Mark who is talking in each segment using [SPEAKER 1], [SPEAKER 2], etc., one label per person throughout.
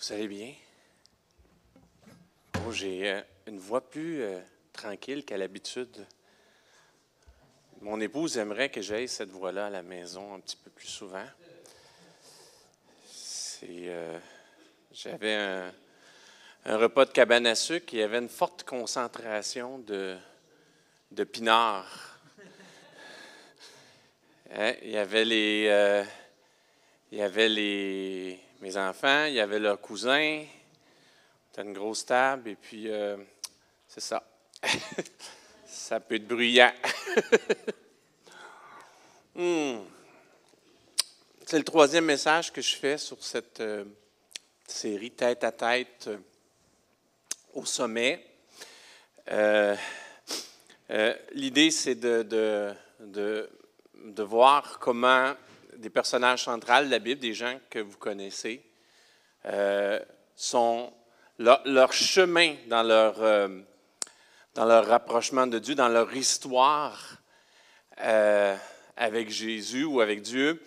[SPEAKER 1] Vous allez bien? Oh, j'ai une voix plus tranquille qu'à l'habitude. Mon épouse aimerait que j'aille cette voix-là à la maison un petit peu plus souvent. J'avais un repas de cabane à sucre et il y avait une forte concentration de pinards. Hein? Il y avait mes enfants, il y avait leurs cousins. C'était une grosse table et puis c'est ça. Ça peut être bruyant. C'est le troisième message que je fais sur cette série Tête à tête au sommet. L'idée, c'est de voir comment des personnages centraux de la Bible, des gens que vous connaissez, sont leur chemin dans leur rapprochement de Dieu, dans leur histoire avec Jésus ou avec Dieu,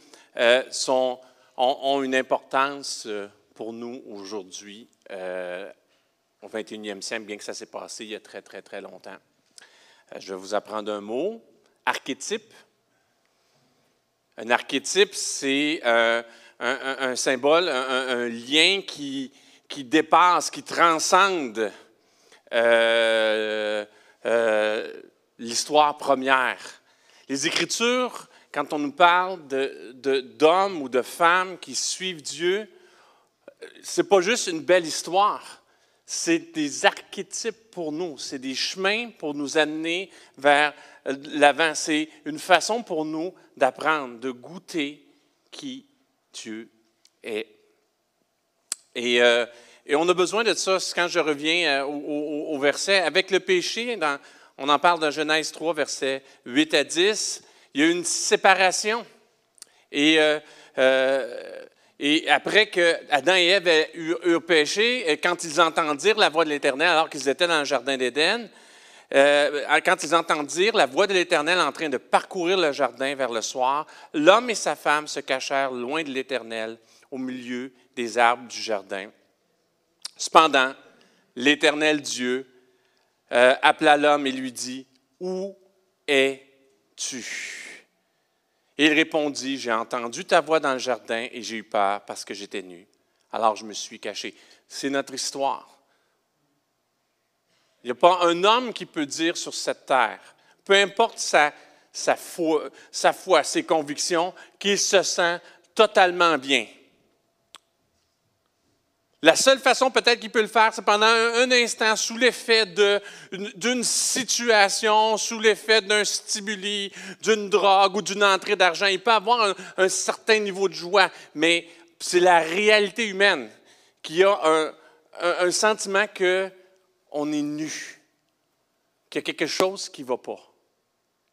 [SPEAKER 1] ont une importance pour nous aujourd'hui, au 21e siècle, bien que ça s'est passé il y a très, très, très longtemps. Je vais vous apprendre un mot, archétype. Un archétype, c'est un symbole, un lien qui dépasse, qui transcende l'histoire première. Les Écritures, quand on nous parle d'hommes ou de femmes qui suivent Dieu, c'est pas juste une belle histoire, c'est des archétypes pour nous, c'est des chemins pour nous amener vers l'avant. C'est une façon pour nous d'apprendre, de goûter qui Dieu est. Et on a besoin de ça. Quand je reviens au verset, avec le péché, on en parle dans Genèse 3, versets 8 à 10, il y a une séparation. Et après que Adam et Ève eurent péché, quand ils entendirent la voix de l'Éternel, alors qu'ils étaient dans le jardin d'Éden, quand ils entendirent la voix de l'Éternel en train de parcourir le jardin vers le soir, l'homme et sa femme se cachèrent loin de l'Éternel, au milieu des arbres du jardin. Cependant, l'Éternel Dieu appela l'homme et lui dit, « Où es-tu? » Et il répondit, « J'ai entendu ta voix dans le jardin et j'ai eu peur parce que j'étais nu. Alors je me suis caché. » C'est notre histoire. Il n'y a pas un homme qui peut dire sur cette terre, peu importe sa foi, ses convictions, qu'il se sent totalement bien. La seule façon peut-être qu'il peut le faire, c'est pendant un instant, sous l'effet d'une situation, sous l'effet d'un stimuli, d'une drogue ou d'une entrée d'argent. Il peut avoir un certain niveau de joie, mais c'est la réalité humaine qui a un sentiment qu'on est nu, qu'il y a quelque chose qui ne va pas.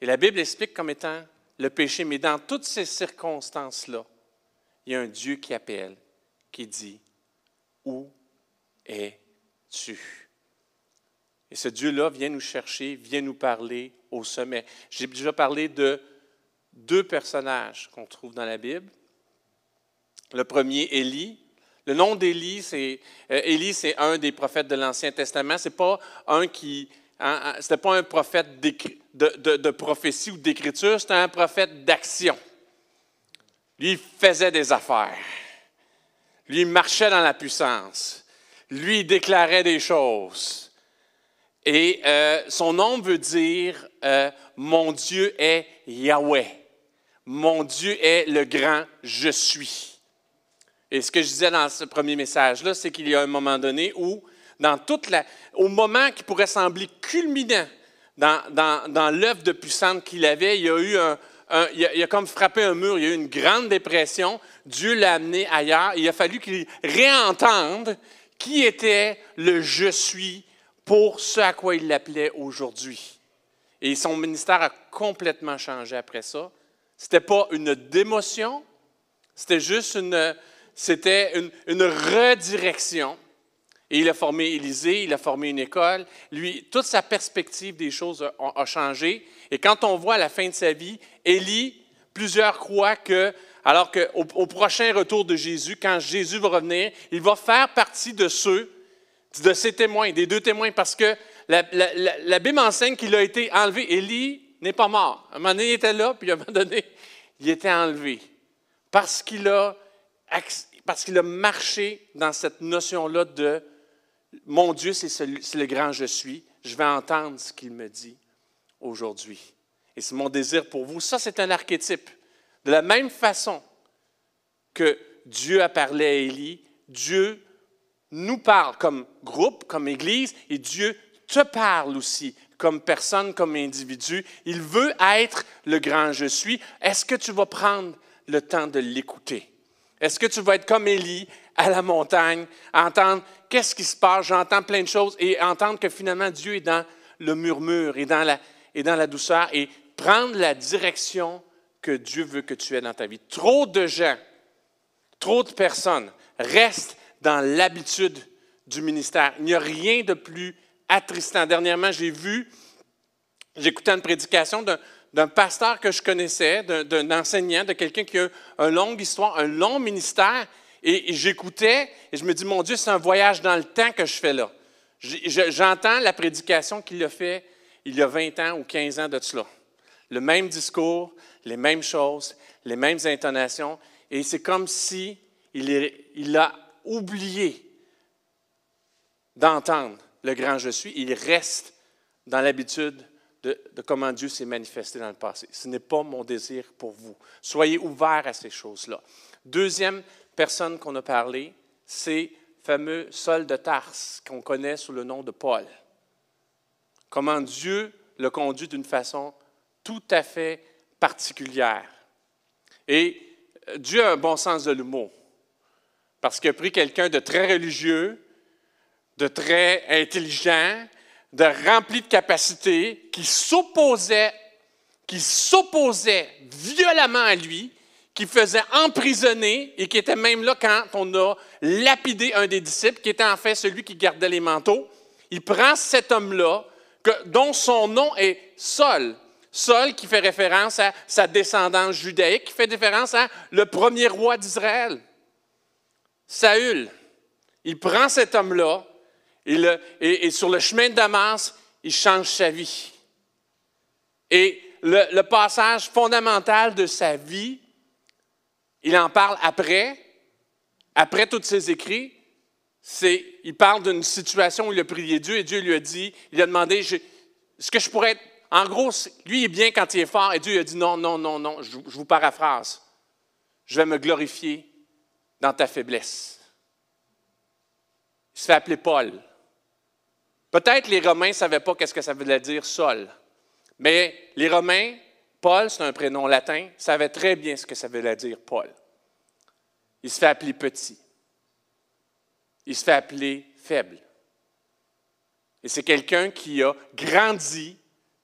[SPEAKER 1] Et la Bible explique comme étant le péché, mais dans toutes ces circonstances-là, il y a un Dieu qui appelle, qui dit, « Où es-tu? » Et ce Dieu-là vient nous chercher, vient nous parler au sommet. J'ai déjà parlé de deux personnages qu'on trouve dans la Bible. Le premier, Élie. Le nom d'Élie, Élie, c'est un des prophètes de l'Ancien Testament. C'était pas un prophète de prophétie ou d'écriture, c'était un prophète d'action. Lui, il faisait des affaires. Lui, il marchait dans la puissance. Lui, il déclarait des choses. Et son nom veut dire « Mon Dieu est Yahweh ». Mon Dieu est le grand « Je suis ». Et ce que je disais dans ce premier message-là, c'est qu'il y a un moment donné où, au moment qui pourrait sembler culminant dans l'œuvre de puissance qu'il avait, il y a eu il a comme frappé un mur, il y a eu une grande dépression. Dieu l'a amené ailleurs. Il a fallu qu'il réentende qui était le « Je suis » pour ce à quoi il l'appelait aujourd'hui. Et son ministère a complètement changé après ça. Ce n'était pas une démotion, c'était juste une redirection. Et il a formé Élysée, il a formé une école. Lui, toute sa perspective des choses a changé. Et quand on voit à la fin de sa vie, Élie, plusieurs croient que alors qu'au prochain retour de Jésus, quand Jésus va revenir, il va faire partie de ses témoins, des 2 témoins, parce que la Bible enseigne qu'il a été enlevé. Élie n'est pas mort. À un moment donné, il était là, puis à un moment donné, il était enlevé. Parce qu'il a marché dans cette notion-là de « Mon Dieu, c'est le grand je suis. Je vais entendre ce qu'il me dit aujourd'hui. » Et c'est mon désir pour vous. Ça, c'est un archétype. De la même façon que Dieu a parlé à Élie, Dieu nous parle comme groupe, comme Église, et Dieu te parle aussi comme personne, comme individu. Il veut être le grand je suis. Est-ce que tu vas prendre le temps de l'écouter? Est-ce que tu vas être comme Élie à la montagne, entendre qu'est-ce qui se passe, j'entends plein de choses, et entendre que finalement Dieu est dans le murmure et dans la douceur, et prendre la direction que Dieu veut que tu aies dans ta vie. Trop de gens, trop de personnes restent dans l'habitude du ministère. Il n'y a rien de plus attristant. Dernièrement, j'écoutais une prédication d'un pasteur que je connaissais, d'un enseignant, de quelqu'un qui a une longue histoire, un long ministère, et j'écoutais, et je me dis, mon Dieu, c'est un voyage dans le temps que je fais là. J'entends la prédication qu'il a fait il y a 20 ans ou 15 ans de cela. Le même discours, les mêmes choses, les mêmes intonations, et c'est comme si il a oublié d'entendre le grand je suis. Il reste dans l'habitude de comment Dieu s'est manifesté dans le passé. Ce n'est pas mon désir pour vous. Soyez ouverts à ces choses-là. Deuxième personne qu'on a parlé, c'est le fameux Saul de Tarse, qu'on connaît sous le nom de Paul. Comment Dieu le conduit d'une façon tout à fait particulière. Et Dieu a un bon sens de l'humour, parce qu'il a pris quelqu'un de très religieux, de très intelligent, de rempli de capacités, qui s'opposait violemment à lui, qui faisait emprisonner et qui était même là quand on a lapidé un des disciples, qui était en fait celui qui gardait les manteaux. Il prend cet homme-là, dont son nom est Saul. Saul qui fait référence à sa descendance judaïque, qui fait référence à le premier roi d'Israël, Saül. Il prend cet homme-là et sur le chemin de Damas, il change sa vie. Et le passage fondamental de sa vie, il en parle après tous ses écrits, il parle d'une situation où il a prié Dieu et Dieu lui a dit, il a demandé, est-ce que je pourrais être... En gros, lui, il est bien quand il est fort, et Dieu lui a dit, non, je vous paraphrase. Je vais me glorifier dans ta faiblesse. Il se fait appeler Paul. Peut-être les Romains ne savaient pas qu'est-ce que ça voulait dire Saul. Mais les Romains, Paul, c'est un prénom latin, savaient très bien ce que ça voulait dire Paul. Il se fait appeler petit. Il se fait appeler faible. Et c'est quelqu'un qui a grandi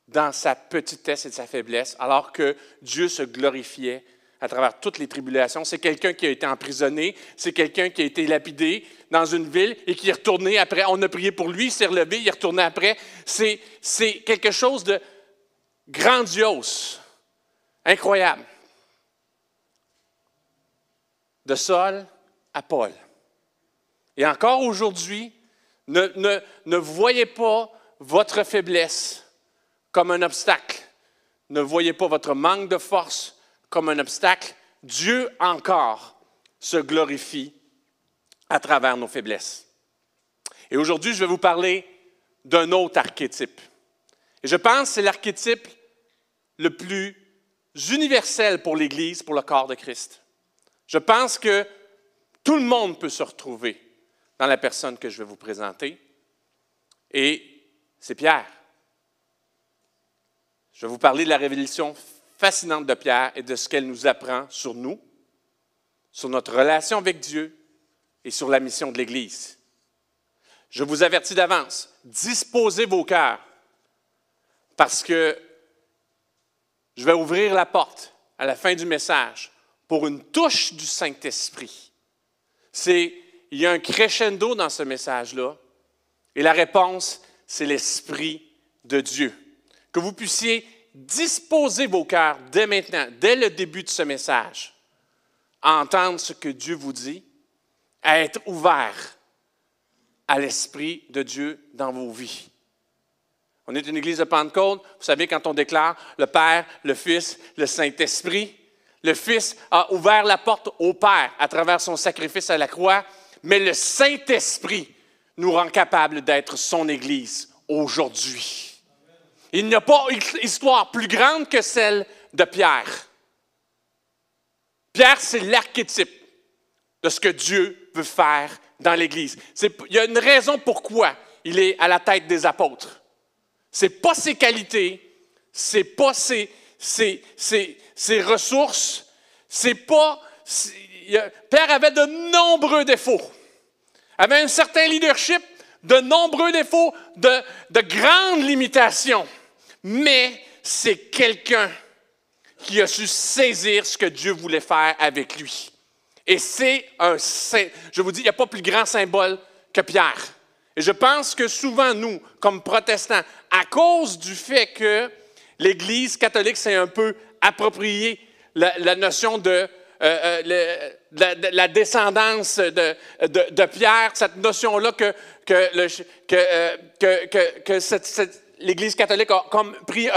[SPEAKER 1] dans sa petitesse et sa faiblesse, alors que Dieu se glorifiait à travers toutes les tribulations. C'est quelqu'un qui a été emprisonné, c'est quelqu'un qui a été lapidé dans une ville et qui est retourné après. On a prié pour lui, il s'est relevé, il est retourné après. C'est quelque chose de grandiose, incroyable. De Saul à Paul. Et encore aujourd'hui, ne voyez pas votre faiblesse comme un obstacle. Ne voyez pas votre manque de force comme un obstacle. Dieu encore se glorifie à travers nos faiblesses. Et aujourd'hui, je vais vous parler d'un autre archétype. Et je pense que c'est l'archétype le plus universel pour l'Église, pour le corps de Christ. Je pense que tout le monde peut se retrouver dans la personne que je vais vous présenter. Et c'est Pierre. Je vais vous parler de la révélation fascinante de Pierre et de ce qu'elle nous apprend sur nous, sur notre relation avec Dieu et sur la mission de l'Église. Je vous avertis d'avance, disposez vos cœurs parce que je vais ouvrir la porte à la fin du message pour une touche du Saint-Esprit. Il y a un crescendo dans ce message-là et la réponse, c'est l'Esprit de Dieu. Que vous puissiez disposer vos cœurs dès maintenant, dès le début de ce message, à entendre ce que Dieu vous dit, à être ouvert à l'Esprit de Dieu dans vos vies. On est une église de Pentecôte. Vous savez, quand on déclare le Père, le Fils, le Saint-Esprit, le Fils a ouvert la porte au Père à travers son sacrifice à la croix, mais le Saint-Esprit nous rend capables d'être son Église aujourd'hui. Il n'y a pas une histoire plus grande que celle de Pierre. Pierre, c'est l'archétype de ce que Dieu veut faire dans l'Église. Il y a une raison pourquoi il est à la tête des apôtres. Ce n'est pas ses qualités, ce n'est pas ses ressources, Pierre avait de nombreux défauts. Avait un certain leadership, de nombreux défauts, de grandes limitations. Mais c'est quelqu'un qui a su saisir ce que Dieu voulait faire avec lui. Et je vous dis, il n'y a pas plus grand symbole que Pierre. Et je pense que souvent, nous, comme protestants, à cause du fait que l'Église catholique s'est un peu approprié la notion de la descendance de Pierre, cette notion-là que l'Église catholique a comme pris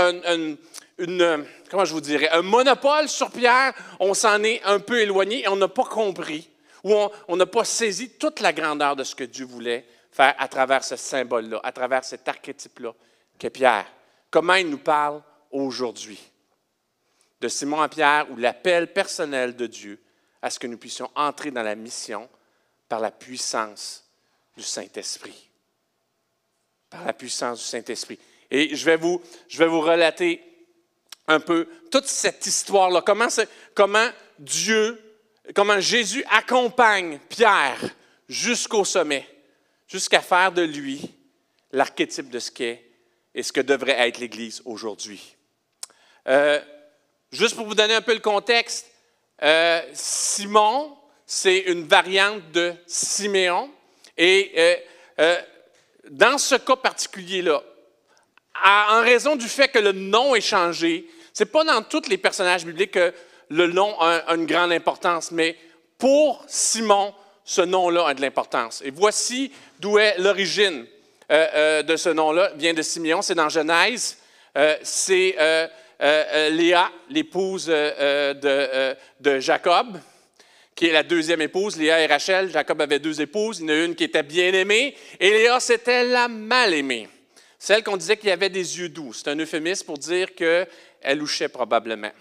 [SPEAKER 1] comment je vous dirais, un monopole sur Pierre, on s'en est un peu éloigné et on n'a pas compris, ou on n'a pas saisi toute la grandeur de ce que Dieu voulait faire à travers ce symbole-là, à travers cet archétype-là qu'est Pierre. Comment il nous parle aujourd'hui de Simon à Pierre ou l'appel personnel de Dieu à ce que nous puissions entrer dans la mission par la puissance du Saint-Esprit. Par la puissance du Saint-Esprit. Et je vais vous relater un peu toute cette histoire-là. Comment Jésus accompagne Pierre jusqu'au sommet, jusqu'à faire de lui l'archétype de ce qu'est et ce que devrait être l'Église aujourd'hui. Juste pour vous donner un peu le contexte, Simon, c'est une variante de Siméon. Et dans ce cas particulier-là, en raison du fait que le nom est changé, ce n'est pas dans tous les personnages bibliques que le nom a une grande importance, mais pour Simon, ce nom-là a de l'importance. Et voici d'où est l'origine de ce nom-là, vient de Siméon, c'est dans Genèse, c'est Léa, l'épouse de Jacob, qui est la deuxième épouse, Léa et Rachel. Jacob avait deux épouses, il y en a une qui était bien-aimée, et Léa, c'était la mal-aimée. Celle qu'on disait qu'il avait des yeux doux. C'est un euphémisme pour dire qu'elle louchait probablement.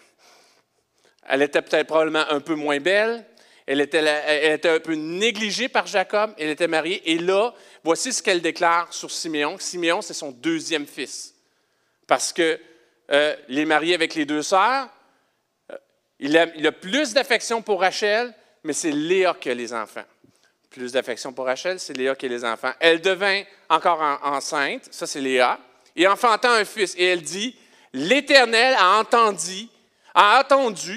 [SPEAKER 1] Elle était peut-être probablement un peu moins belle, elle était un peu négligée par Jacob, elle était mariée, et là, voici ce qu'elle déclare sur Siméon. Siméon, c'est son deuxième fils, parce que il est marié avec les deux sœurs, il a plus d'affection pour Rachel, mais c'est Léa qui a les enfants. Plus d'affection pour Rachel, c'est Léa qui a les enfants. Elle devint encore enceinte, ça c'est Léa, et enfantant un fils. Et elle dit, l'Éternel a entendu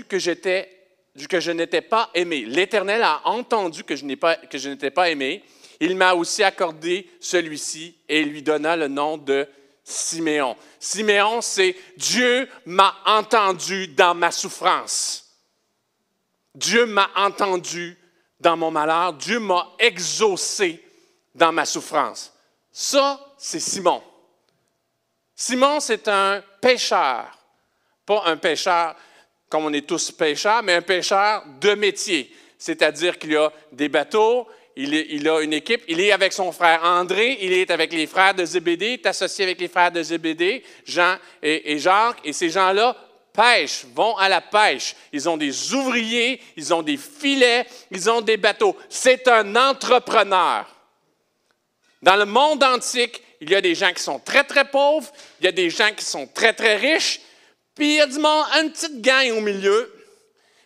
[SPEAKER 1] que je n'étais pas aimée. L'Éternel a entendu que je n'étais pas aimée. Il m'a aussi accordé celui-ci et lui donna le nom de Siméon. Siméon, c'est Dieu m'a entendu dans ma souffrance. Dieu m'a entendu dans mon malheur. Dieu m'a exaucé dans ma souffrance. Ça, c'est Simon. Simon, c'est un pêcheur. Pas un pêcheur comme on est tous pêcheurs, mais un pêcheur de métier. C'est-à-dire qu'il a des bateaux, il a une équipe, il est avec son frère André, il est avec les frères de Zébédée, il est associé avec les frères de Zébédée, Jean et Jacques, et ces gens-là pêchent, vont à la pêche. Ils ont des ouvriers, ils ont des filets, ils ont des bateaux. C'est un entrepreneur. Dans le monde antique, il y a des gens qui sont très, très pauvres, il y a des gens qui sont très, très riches, puis il y a du monde, une petite gang au milieu,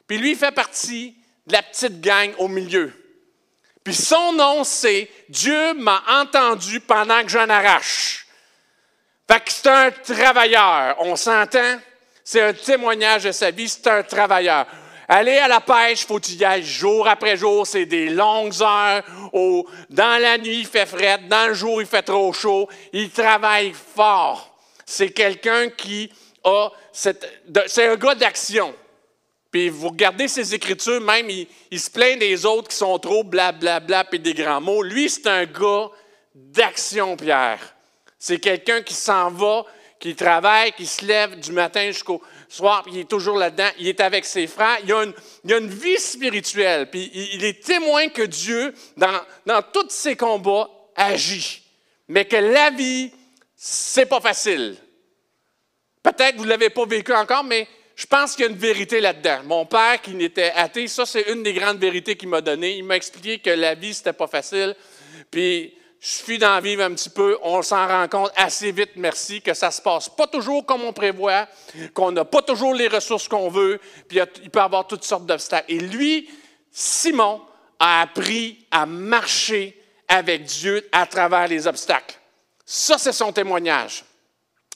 [SPEAKER 1] puis lui, il fait partie de la petite gang au milieu. Puis son nom, c'est « Dieu m'a entendu pendant que j'en arrache ». Fait que c'est un travailleur, on s'entend? C'est un témoignage de sa vie, c'est un travailleur. Aller à la pêche, il faut que tu y ailles jour après jour, c'est des longues heures. Dans la nuit, il fait fret, dans le jour, il fait trop chaud. Il travaille fort. C'est quelqu'un qui a... C'est un gars d'action. Puis vous regardez ses Écritures, même, il se plaint des autres qui sont trop blablabla puis des grands mots. Lui, c'est un gars d'action, Pierre. C'est quelqu'un qui s'en va, qui travaille, qui se lève du matin jusqu'au soir, puis il est toujours là-dedans. Il est avec ses frères. Il a une vie spirituelle. Puis il est témoin que Dieu, dans tous ses combats, agit. Mais que la vie, c'est pas facile. Peut-être que vous ne l'avez pas vécu encore, mais je pense qu'il y a une vérité là-dedans. Mon père, qui était athée, ça, c'est une des grandes vérités qu'il m'a données. Il m'a expliqué que la vie, c'était pas facile. Puis, je suis d'en vivre un petit peu. On s'en rend compte assez vite, merci, que ça se passe pas toujours comme on prévoit, qu'on n'a pas toujours les ressources qu'on veut, puis il peut y avoir toutes sortes d'obstacles. Et lui, Simon, a appris à marcher avec Dieu à travers les obstacles. Ça, c'est son témoignage.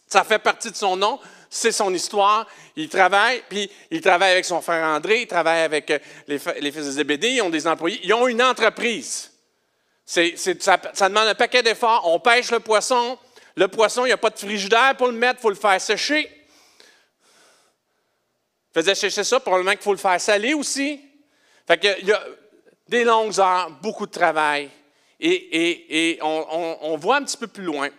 [SPEAKER 1] Ça fait partie de son nom. C'est son histoire. Il travaille, puis il travaille avec son frère André, il travaille avec les fils de Zébédée, ils ont des employés, ils ont une entreprise. Ça demande un paquet d'efforts. On pêche le poisson, il n'y a pas de frigidaire pour le mettre, il faut le faire sécher. Il faisait sécher ça, probablement qu'il faut le faire saler aussi. Fait qu'il y a des longues heures, beaucoup de travail. Et on voit un petit peu plus loin.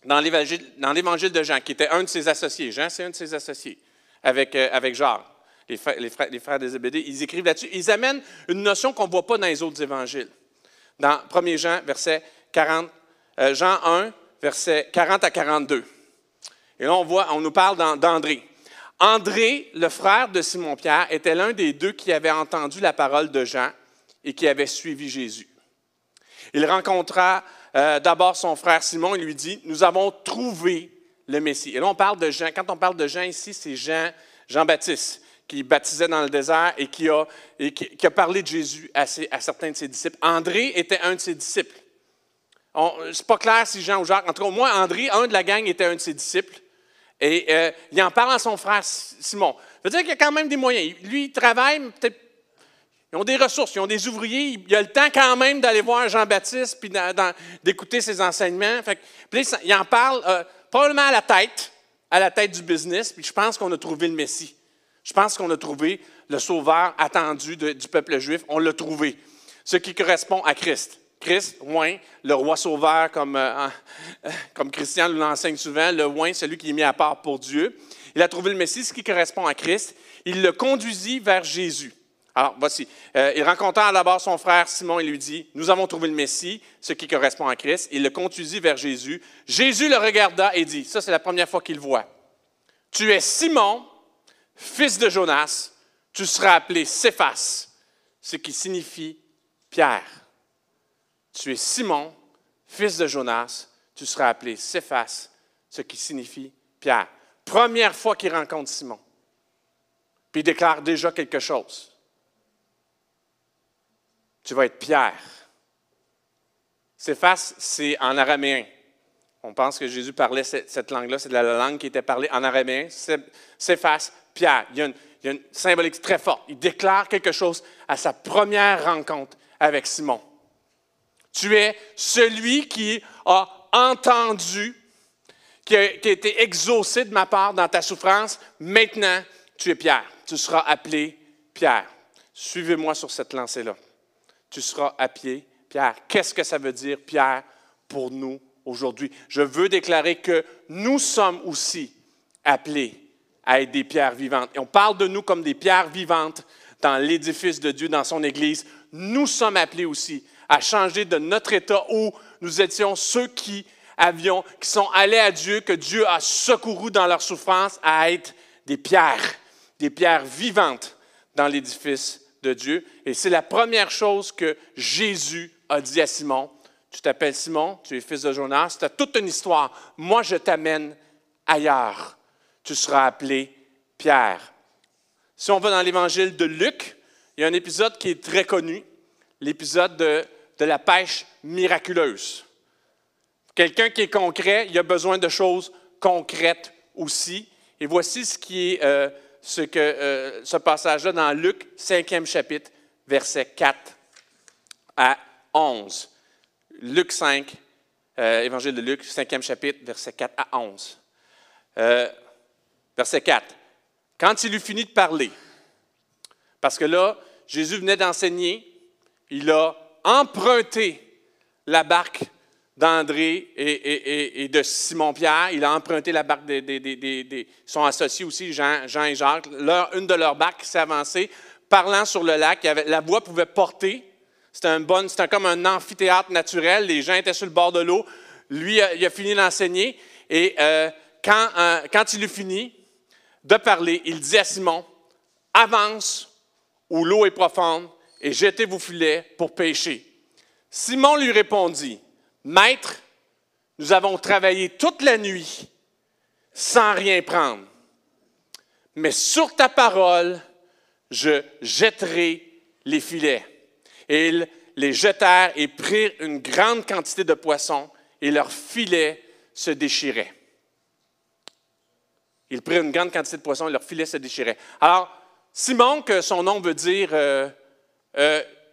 [SPEAKER 1] Dans l'Évangile de Jean, qui était un de ses associés. Jean, c'est un de ses associés, avec Jacques, les frères de Zébédée. Ils écrivent là-dessus. Ils amènent une notion qu'on ne voit pas dans les autres évangiles. Dans 1 Jean, Jean 1, versets 40 à 42. Et là, on nous parle d'André. André, le frère de Simon-Pierre, était l'un des deux qui avait entendu la parole de Jean et qui avait suivi Jésus. Il rencontra d'abord son frère Simon et lui dit, « Nous avons trouvé le Messie. » Et là, on parle de Jean. Quand on parle de Jean ici, c'est Jean-Baptiste, qui baptisait dans le désert et qui a parlé de Jésus à certains de ses disciples. André était un de ses disciples. C'est pas clair si Jean ou Jacques, en tout cas, au moins André, un de la gang, était un de ses disciples. Et il en parle à son frère Simon. Ça veut dire qu'il y a quand même des moyens. Lui, il travaille, peut-être. Ils ont des ressources, ils ont des ouvriers. Il a le temps quand même d'aller voir Jean-Baptiste puis d'écouter ses enseignements. Puis il en parle probablement à la tête du business. Puis je pense qu'on a trouvé le Messie. Je pense qu'on a trouvé le sauveur attendu du peuple juif. On l'a trouvé. Ce qui correspond à Christ. Christ, oint, le roi sauveur, comme Christian nous l'enseigne souvent, le oint, celui qui est mis à part pour Dieu. Il a trouvé le Messie, ce qui correspond à Christ. Il le conduisit vers Jésus. Alors, voici. Il rencontra d'abord son frère Simon et lui dit, « Nous avons trouvé le Messie, ce qui correspond à Christ. » Il le conduisit vers Jésus. Jésus le regarda et dit, ça c'est la première fois qu'il le voit, « Tu es Simon, fils de Jonas, tu seras appelé Céphas, ce qui signifie Pierre. » Tu es Simon, fils de Jonas, tu seras appelé Céphas, ce qui signifie Pierre. Première fois qu'il rencontre Simon. Puis il déclare déjà quelque chose. Tu vas être Pierre. Céphas, c'est en araméen. On pense que Jésus parlait cette langue-là, c'est la langue qui était parlée en araméen. Céphas, Pierre. Il y a une symbolique très forte. Il déclare quelque chose à sa première rencontre avec Simon. Tu es celui qui a entendu, qui a été exaucé de ma part dans ta souffrance. Maintenant, tu es Pierre. Tu seras appelé Pierre. Suivez-moi sur cette lancée-là. Tu seras appelé Pierre. Qu'est-ce que ça veut dire, Pierre, pour nous aujourd'hui? Je veux déclarer que nous sommes aussi appelés à être des pierres vivantes. Et on parle de nous comme des pierres vivantes dans l'édifice de Dieu, dans son Église. Nous sommes appelés aussi à changer de notre état où nous étions ceux qui sont allés à Dieu, que Dieu a secouru dans leur souffrance, à être des pierres vivantes dans l'édifice de Dieu. Et c'est la première chose que Jésus a dit à Simon. Tu t'appelles Simon, tu es fils de Jonas, tu as toute une histoire. Moi, je t'amène ailleurs. Tu seras appelé Pierre. Si on va dans l'évangile de Luc, il y a un épisode qui est très connu, l'épisode de la pêche miraculeuse. Quelqu'un qui est concret, il a besoin de choses concrètes aussi. Et voici ce passage-là dans Luc, 5e chapitre, versets 4 à 11. Luc 5, évangile de Luc, 5e chapitre, versets 4 à 11. Verset 4. Quand il eut fini de parler, parce que là, Jésus venait d'enseigner, il a emprunté la barque d'André et de Simon-Pierre. Il a emprunté la barque ils sont associés aussi, Jean et Jacques. Une de leurs barques s'est avancée, parlant sur le lac. La voie pouvait porter. C'était comme un amphithéâtre naturel. Les gens étaient sur le bord de l'eau. Lui, il a fini d'enseigner. Et quand il eut fini de parler, il dit à Simon, « Avance où l'eau est profonde et jetez vos filets pour pêcher. » Simon lui répondit, « Maître, nous avons travaillé toute la nuit sans rien prendre. Mais sur ta parole, je jetterai les filets. » Et ils les jetèrent et prirent une grande quantité de poissons et leurs filets se déchiraient. Ils prirent une grande quantité de poissons et leurs filets se déchiraient. Alors, Simon, que son nom veut dire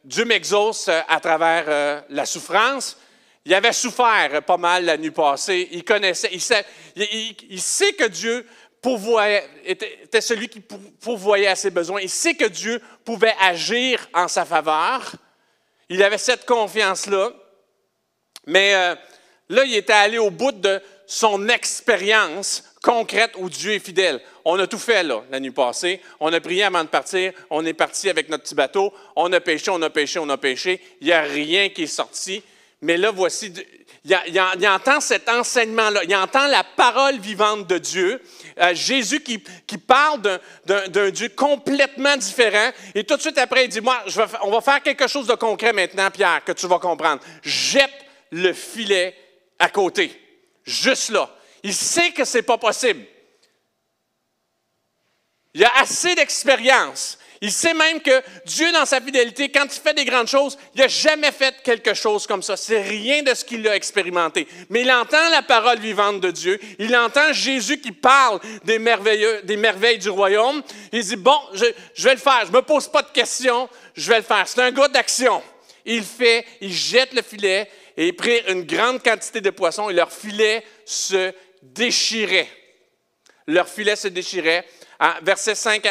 [SPEAKER 1] Dieu m'exauce à travers la souffrance, il avait souffert pas mal la nuit passée. Il connaissait, il sait que Dieu était celui qui pourvoyait à ses besoins. Il sait que Dieu pouvait agir en sa faveur. Il avait cette confiance-là. Mais là, il était allé au bout de son expérience concrète où Dieu est fidèle. On a tout fait là, la nuit passée. On a prié avant de partir. On est parti avec notre petit bateau. On a pêché, on a pêché, on a pêché. Il n'y a rien qui est sorti. Mais là, voici, il entend cet enseignement-là. Il entend la parole vivante de Dieu. Jésus qui parle d'un Dieu complètement différent. Et tout de suite après, il dit, moi, on va faire quelque chose de concret maintenant, Pierre, que tu vas comprendre. Jette le filet à côté. Juste là. Il sait que ce n'est pas possible. Il a assez d'expérience. Il sait même que Dieu, dans sa fidélité, quand il fait des grandes choses, il n'a jamais fait quelque chose comme ça. C'est rien de ce qu'il a expérimenté. Mais il entend la parole vivante de Dieu. Il entend Jésus qui parle des merveilles du royaume. Il dit, bon, je vais le faire. Je ne me pose pas de questions. Je vais le faire. C'est un gars d'action. Il jette le filet et il prit une grande quantité de poissons et leur filet se déchirait. Leur filet se déchirait. Verset 5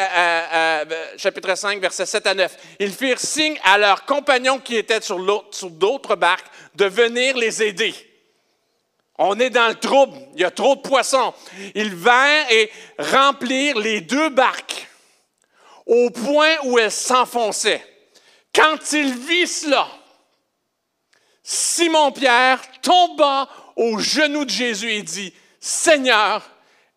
[SPEAKER 1] chapitre 5, versets 7 à 9. Ils firent signe à leurs compagnons qui étaient sur d'autres barques de venir les aider. On est dans le trouble, il y a trop de poissons. Ils vinrent et remplirent les 2 barques au point où elles s'enfonçaient. Quand il vit cela, Simon-Pierre tomba aux genoux de Jésus et dit, « Seigneur,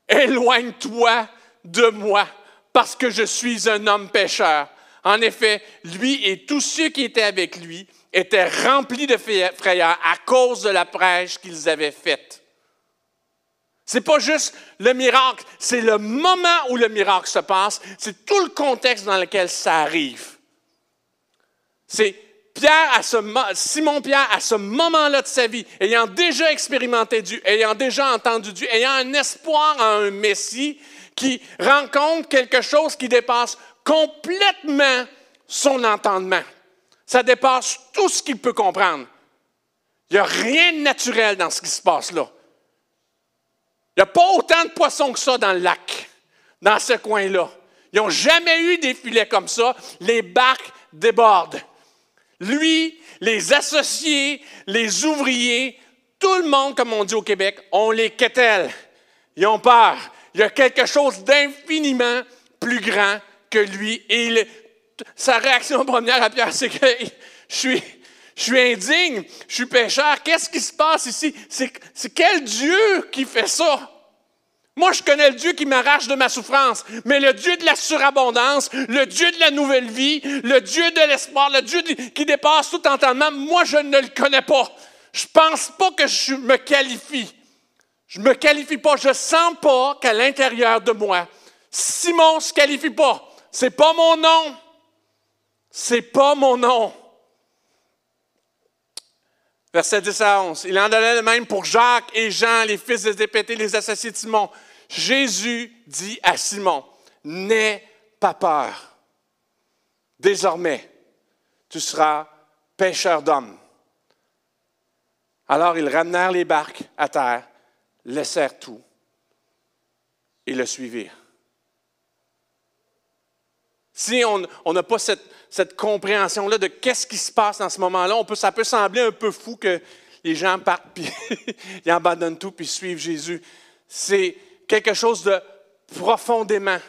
[SPEAKER 1] éloigne-toi de moi, parce que je suis un homme pécheur. » En effet, lui et tous ceux qui étaient avec lui étaient remplis de frayeur à cause de la prêche qu'ils avaient faite. Ce n'est pas juste le miracle, c'est le moment où le miracle se passe, c'est tout le contexte dans lequel ça arrive. C'est Simon-Pierre, à ce moment-là de sa vie, ayant déjà expérimenté Dieu, ayant déjà entendu Dieu, ayant un espoir en un Messie, qui rencontre quelque chose qui dépasse complètement son entendement. Ça dépasse tout ce qu'il peut comprendre. Il n'y a rien de naturel dans ce qui se passe là. Il n'y a pas autant de poissons que ça dans le lac, dans ce coin-là. Ils n'ont jamais eu des filets comme ça. Les barques débordent. Lui, les associés, les ouvriers, tout le monde, comme on dit au Québec, on les quételle. Ils ont peur. Il y a quelque chose d'infiniment plus grand que lui. Et sa réaction première à Pierre, c'est que je suis indigne, je suis pécheur. Qu'est-ce qui se passe ici? C'est quel Dieu qui fait ça? Moi, je connais le Dieu qui m'arrache de ma souffrance, mais le Dieu de la surabondance, le Dieu de la nouvelle vie, le Dieu de l'espoir, le Dieu qui dépasse tout entendement, moi, je ne le connais pas. Je ne pense pas que je me qualifie. Je ne me qualifie pas. Je ne sens pas qu'à l'intérieur de moi, Simon ne se qualifie pas. Ce n'est pas mon nom. Ce n'est pas mon nom. Verset 10 à 11. Il en donnait le même pour Jacques et Jean, les fils de Zébédée, les associés de Simon. Jésus dit à Simon, « N'aie pas peur. Désormais, tu seras pêcheur d'hommes. » Alors ils ramenèrent les barques à terre, laissèrent tout et le suivirent. Si on n'a pas cette compréhension-là de qu'est-ce qui se passe dans ce moment-là, ça peut sembler un peu fou que les gens partent puis ils abandonnent tout puis suivent Jésus. C'est quelque chose de profondément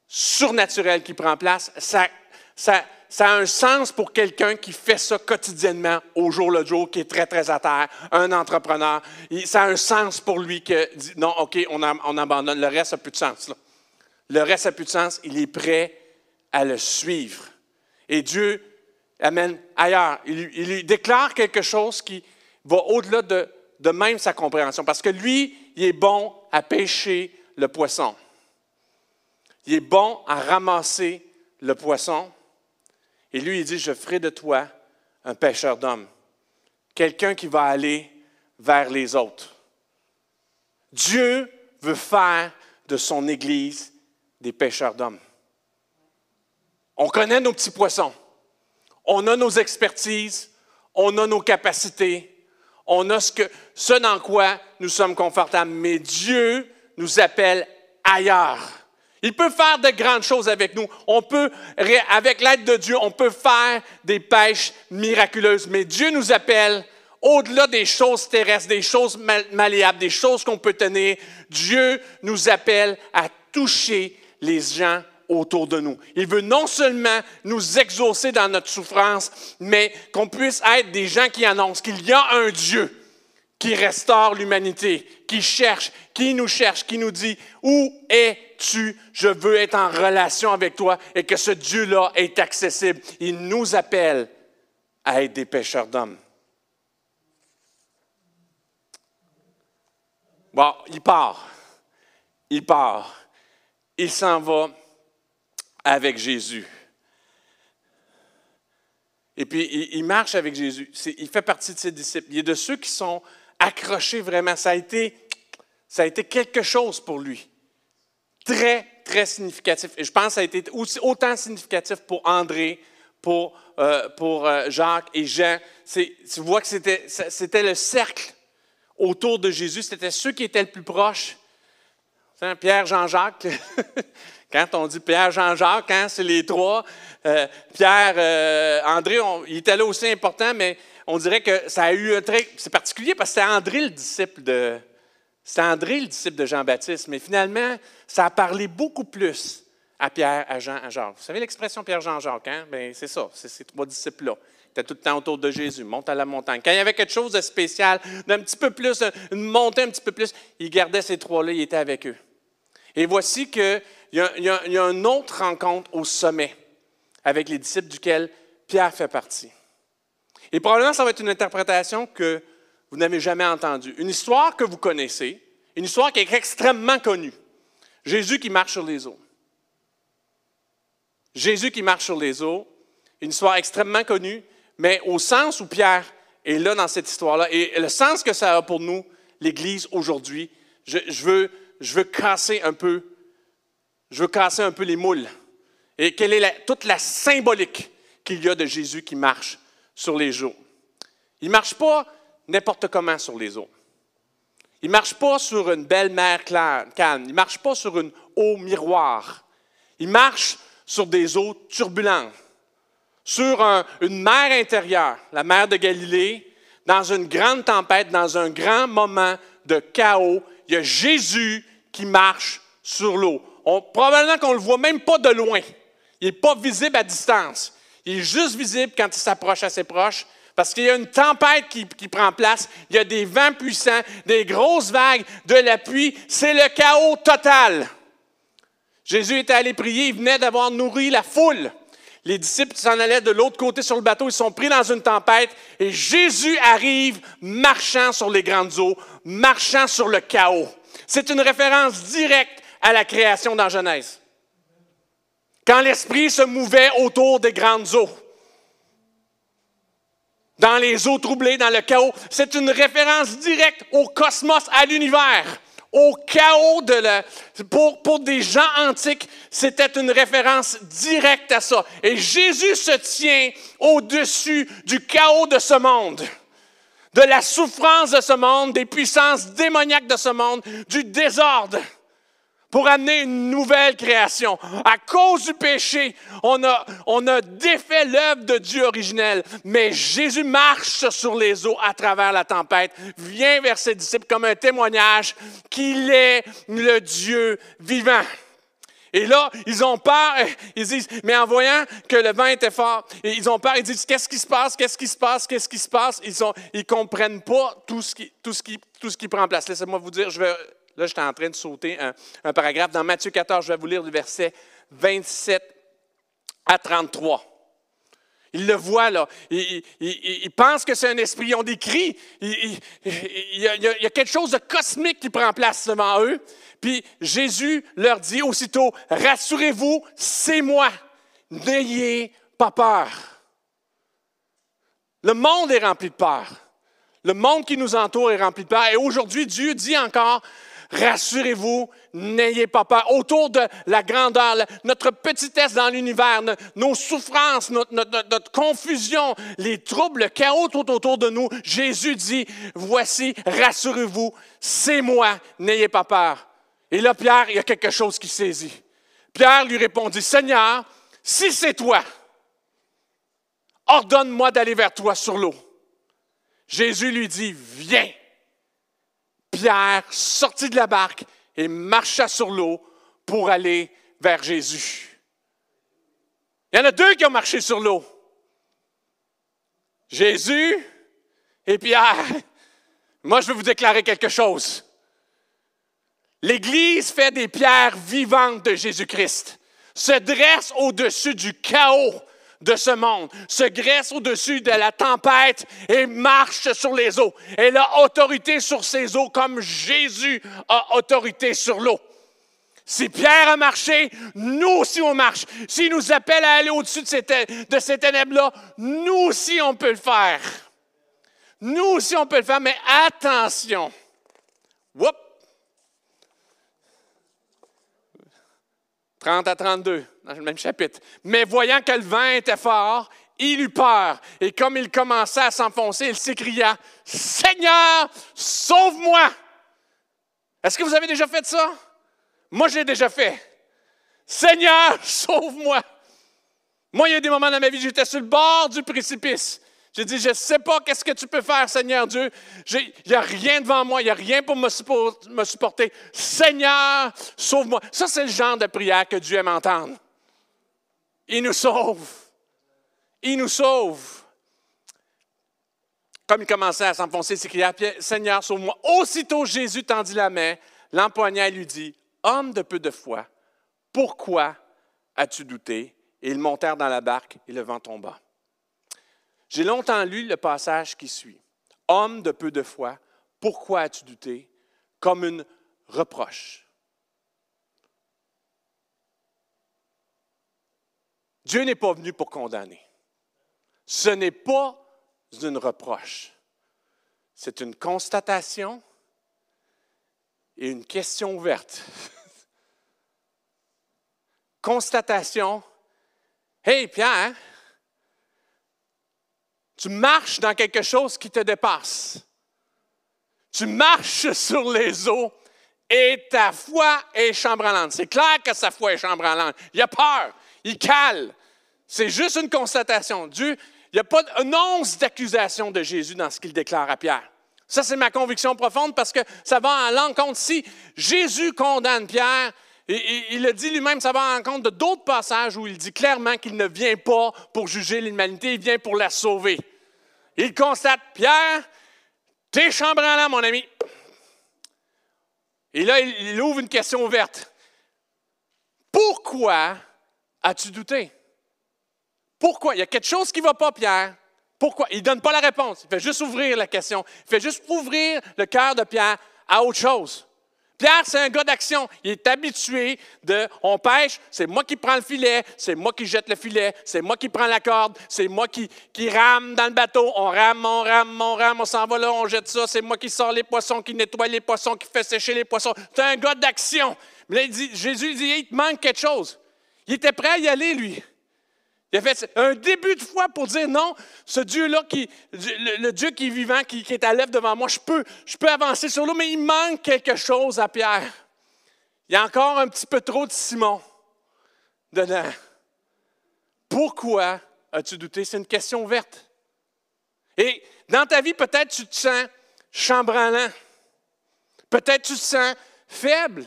[SPEAKER 1] surnaturel qui prend place. Ça a un sens pour quelqu'un qui fait ça quotidiennement, au jour le jour, qui est très, très à terre, un entrepreneur. Ça a un sens pour lui que dit non, OK, on abandonne. Le reste n'a plus de sens. Là. Le reste n'a plus de sens. Il est prêt à le suivre. Et Dieu amène ailleurs. Il lui déclare quelque chose qui va au-delà de même sa compréhension. Parce que lui, il est bon à pêcher le poisson. Il est bon à ramasser le poisson. Et lui, il dit, je ferai de toi un pêcheur d'hommes. Quelqu'un qui va aller vers les autres. Dieu veut faire de son Église des pêcheurs d'hommes. On connaît nos petits poissons. On a nos expertises. On a nos capacités. On a ce dans quoi nous sommes confortables. Mais Dieu nous appelle ailleurs. Il peut faire de grandes choses avec nous. Avec l'aide de Dieu, on peut faire des pêches miraculeuses. Mais Dieu nous appelle au-delà des choses terrestres, des choses malléables, des choses qu'on peut tenir. Dieu nous appelle à toucher les gens autour de nous. Il veut non seulement nous exaucer dans notre souffrance, mais qu'on puisse être des gens qui annoncent qu'il y a un Dieu qui restaure l'humanité, qui nous dit « Où es-tu? Je veux être en relation avec toi » et que ce Dieu-là est accessible. Il nous appelle à être des pêcheurs d'hommes. Bon, il part. Il s'en va avec Jésus. Et puis, il marche avec Jésus. Il fait partie de ses disciples. Il est de ceux qui sont accrochés vraiment. Ça a été quelque chose pour lui. Très, très significatif. Et je pense que ça a été autant significatif pour André, pour Jacques et Jean. Tu vois que c'était le cercle autour de Jésus. C'était ceux qui étaient le plus proches. Pierre, Jean-Jacques. Quand on dit Pierre, Jean-Jacques, c'est les trois. Pierre, André, il était là aussi important, mais on dirait que ça a eu un trait. C'est particulier parce que c'était André le disciple de Jean-Baptiste. Mais finalement, ça a parlé beaucoup plus à Pierre, à Jean, à Jacques. Vous savez l'expression Pierre, Jean, Jacques, hein? Bien, c'est ça, c'est ces trois disciples-là. Ils étaient tout le temps autour de Jésus, monte à la montagne. Quand il y avait quelque chose de spécial, d'un petit peu plus, une montée un petit peu plus, il gardait ces trois-là, il était avec eux. Et voici qu'il y a une autre rencontre au sommet avec les disciples duquel Pierre fait partie. Et probablement, ça va être une interprétation que vous n'avez jamais entendue. Une histoire que vous connaissez, une histoire qui est extrêmement connue. Jésus qui marche sur les eaux. Jésus qui marche sur les eaux, une histoire extrêmement connue, mais au sens où Pierre est là dans cette histoire-là, et le sens que ça a pour nous, l'Église aujourd'hui, je veux casser un peu les moules. Et quelle est toute la symbolique qu'il y a de Jésus qui marche sur les eaux. Il ne marche pas n'importe comment sur les eaux. Il ne marche pas sur une belle mer calme. Il ne marche pas sur une eau miroir. Il marche sur des eaux turbulentes. Sur une mer intérieure, la mer de Galilée, dans une grande tempête, dans un grand moment de chaos. Il y a Jésus qui marche sur l'eau. Probablement qu'on ne le voit même pas de loin. Il n'est pas visible à distance. Il est juste visible quand il s'approche assez proche, parce qu'il y a une tempête qui prend place. Il y a des vents puissants, des grosses vagues, de la pluie. C'est le chaos total. Jésus était allé prier, il venait d'avoir nourri la foule. Les disciples s'en allaient de l'autre côté sur le bateau, ils sont pris dans une tempête et Jésus arrive marchant sur les grandes eaux, marchant sur le chaos. C'est une référence directe à la création dans Genèse. Quand l'Esprit se mouvait autour des grandes eaux, dans les eaux troublées, dans le chaos, c'est une référence directe au cosmos, à l'univers, au chaos pour des gens antiques, c'était une référence directe à ça. Et Jésus se tient au-dessus du chaos de ce monde, de la souffrance de ce monde, des puissances démoniaques de ce monde, du désordre, pour amener une nouvelle création. À cause du péché, on a défait l'œuvre de Dieu originelle. Mais Jésus marche sur les eaux à travers la tempête, vient vers ses disciples comme un témoignage qu'il est le Dieu vivant. Et là, ils ont peur, ils disent, mais en voyant que le vent était fort, ils ont peur, ils disent, qu'est-ce qui se passe, qu'est-ce qui se passe, qu'est-ce qui se passe? Ils ne comprennent pas tout ce qui prend place. Laissez-moi vous dire, là, j'étais en train de sauter un paragraphe. Dans Matthieu 14, je vais vous lire du verset 27 à 33. Ils le voient, là. Ils pensent que c'est un esprit. Ils ont des cris. Il y a quelque chose de cosmique qui prend place devant eux. Puis Jésus leur dit aussitôt, « Rassurez-vous, c'est moi. N'ayez pas peur. » Le monde est rempli de peur. Le monde qui nous entoure est rempli de peur. Et aujourd'hui, Dieu dit encore, rassurez-vous, n'ayez pas peur. Autour de la grandeur, notre petitesse dans l'univers, nos souffrances, notre confusion, les troubles, le chaos tout autour de nous, Jésus dit, voici, rassurez-vous, c'est moi, n'ayez pas peur. Et là, Pierre, il y a quelque chose qui saisit. Pierre lui répondit, Seigneur, si c'est toi, ordonne-moi d'aller vers toi sur l'eau. Jésus lui dit, viens. Pierre sortit de la barque et marcha sur l'eau pour aller vers Jésus. Il y en a deux qui ont marché sur l'eau. Jésus et Pierre. Moi, je vais vous déclarer quelque chose. L'Église fait des pierres vivantes de Jésus-Christ, se dresse au-dessus du chaos de ce monde, se dresse au-dessus de la tempête et marche sur les eaux. Elle a autorité sur ces eaux comme Jésus a autorité sur l'eau. Si Pierre a marché, nous aussi on marche. S'il nous appelle à aller au-dessus de ces ténèbres-là, nous aussi on peut le faire. Nous aussi on peut le faire, mais attention. Whoop. 30 à 32, dans le même chapitre. Mais voyant que le vent était fort, il eut peur. Et comme il commençait à s'enfoncer, il s'écria, « Seigneur, sauve-moi! » Est-ce que vous avez déjà fait ça? Moi, j'ai déjà fait. « Seigneur, sauve-moi! » Moi, il y a des moments dans ma vie, j'étais sur le bord du précipice. J'ai dit, je ne sais pas qu'est-ce que tu peux faire, Seigneur Dieu. Il n'y a rien devant moi, il n'y a rien pour me supporter. Seigneur, sauve-moi. Ça, c'est le genre de prière que Dieu aime entendre. Il nous sauve. Il nous sauve. Comme il commençait à s'enfoncer, il s'écria, Seigneur, sauve-moi. Aussitôt, Jésus tendit la main, l'empoigna et lui dit, homme de peu de foi, pourquoi as-tu douté? Et ils montèrent dans la barque et le vent tomba. J'ai longtemps lu le passage qui suit. Homme de peu de foi, pourquoi as-tu douté? Comme une reproche. Dieu n'est pas venu pour condamner. Ce n'est pas une reproche. C'est une constatation et une question ouverte. Constatation. Hey Pierre, tu marches dans quelque chose qui te dépasse. Tu marches sur les eaux et ta foi est chambranlante. C'est clair que sa foi est chambranlante. Il a peur, il cale. C'est juste une constatation. Dieu, il n'y a pas une once d'accusation de Jésus dans ce qu'il déclare à Pierre. Ça, c'est ma conviction profonde parce que ça va à l'encontre. Si Jésus condamne Pierre, et il le dit lui-même, ça va à l'encontre de d'autres passages où il dit clairement qu'il ne vient pas pour juger l'humanité, il vient pour la sauver. Il constate, Pierre, t'es chambranlant, mon ami. Et là, il ouvre une question ouverte. Pourquoi as-tu douté? Pourquoi? Il y a quelque chose qui ne va pas, Pierre. Pourquoi? Il ne donne pas la réponse. Il fait juste ouvrir la question. Il fait juste ouvrir le cœur de Pierre à autre chose. Pierre, c'est un gars d'action. Il est habitué on pêche, c'est moi qui prends le filet, c'est moi qui jette le filet, c'est moi qui prends la corde, c'est moi qui rame dans le bateau. On rame, on s'en va là, on jette ça. C'est moi qui sors les poissons, qui nettoie les poissons, qui fait sécher les poissons. C'est un gars d'action. Mais là, Jésus dit, il te manque quelque chose. Il était prêt à y aller, lui. Il a fait un début de foi pour dire non, ce Dieu-là, le Dieu qui est vivant, qui est à l'œuvre devant moi, je peux avancer sur l'eau, mais il manque quelque chose à Pierre. Il y a encore un petit peu trop de Simon dedans. Pourquoi as-tu douté? C'est une question ouverte. Et dans ta vie, peut-être tu te sens chambranlant. Peut-être tu te sens faible.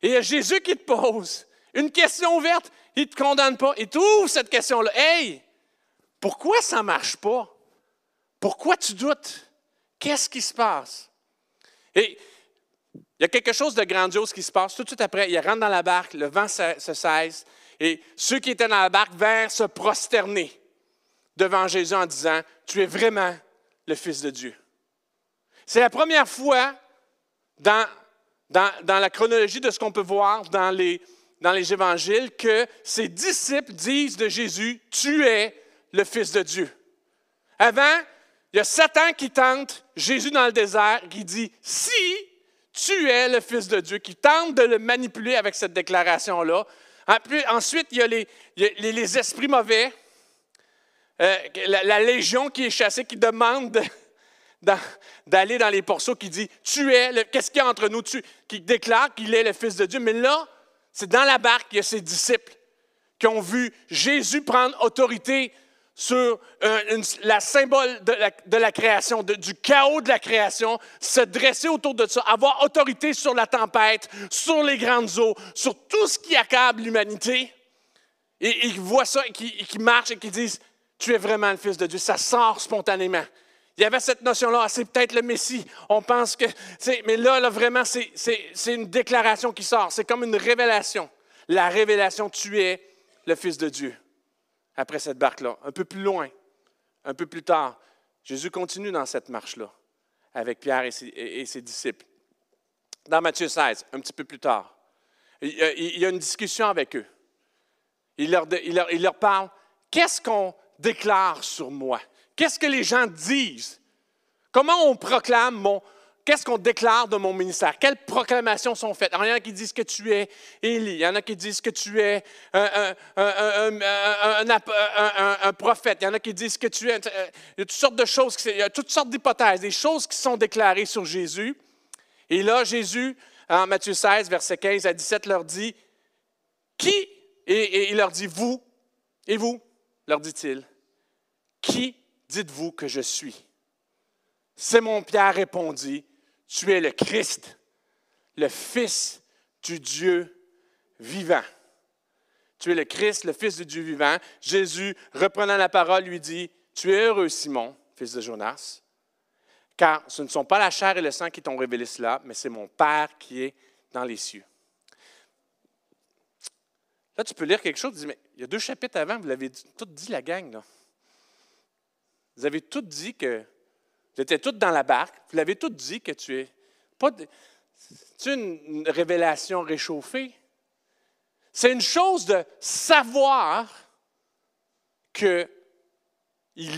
[SPEAKER 1] Et il y a Jésus qui te pose une question ouverte. Il ne te condamne pas. Il t'ouvre cette question-là. Hey, pourquoi ça ne marche pas? Pourquoi tu doutes? Qu'est-ce qui se passe? Et il y a quelque chose de grandiose qui se passe. Tout de suite après, il rentre dans la barque, le vent se cesse, et ceux qui étaient dans la barque vinrent se prosterner devant Jésus en disant, « Tu es vraiment le Fils de Dieu. » C'est la première fois dans la chronologie de ce qu'on peut voir dans les évangiles que ses disciples disent de Jésus, « Tu es le Fils de Dieu. » Avant, il y a Satan qui tente Jésus dans le désert, qui dit, « Si tu es le Fils de Dieu », qui tente de le manipuler avec cette déclaration-là. Ensuite, il y a les esprits mauvais, la légion qui est chassée, qui demande d'aller dans les pourceaux, qui dit, « Tu es, qu'est-ce qu'il y a entre nous? » Qui déclare qu'il est le Fils de Dieu. Mais là, c'est dans la barque, il y a ses disciples qui ont vu Jésus prendre autorité sur la symbole de la création, du chaos de la création, se dresser autour de ça, avoir autorité sur la tempête, sur les grandes eaux, sur tout ce qui accable l'humanité. Et ils voient ça, et qui marchent et qui disent, « Tu es vraiment le Fils de Dieu. » Ça sort spontanément. Il y avait cette notion-là, c'est peut-être le Messie. On pense que... Mais là, vraiment, c'est une déclaration qui sort. C'est comme une révélation. La révélation, tu es le Fils de Dieu. Après cette barque-là, un peu plus loin, un peu plus tard, Jésus continue dans cette marche-là avec Pierre et ses disciples. Dans Matthieu 16, un petit peu plus tard, il y a une discussion avec eux. Il leur parle, qu'est-ce qu'on déclare sur moi? Qu'est-ce que les gens disent? Comment on proclame qu'est-ce qu'on déclare de mon ministère? Quelles proclamations sont faites? Alors, il y en a qui disent que tu es Élie. Il y en a qui disent que tu es un prophète. Il y en a qui disent que tu es... Il y a toutes sortes de choses, il y a toutes sortes d'hypothèses, des choses qui sont déclarées sur Jésus. Et là, Jésus, en Matthieu 16, versets 15 à 17, leur dit, « Qui? » Et il leur dit, « Vous, et vous, leur dit-il, qui dites-vous que je suis? » Simon Pierre répondit, « Tu es le Christ, le Fils du Dieu vivant. » Tu es le Christ, le Fils du Dieu vivant. Jésus, reprenant la parole, lui dit, « Tu es heureux, Simon, fils de Jonas, car ce ne sont pas la chair et le sang qui t'ont révélé cela, mais c'est mon Père qui est dans les cieux. » Là, tu peux lire quelque chose, tu dis, mais il y a 2 chapitres avant, vous l'avez tout dit, la gang, là. Vous avez tout dit que vous étiez tous dans la barque, vous l'avez tout dit que tu es pas... C'est une révélation réchauffée. C'est une chose de savoir qu'il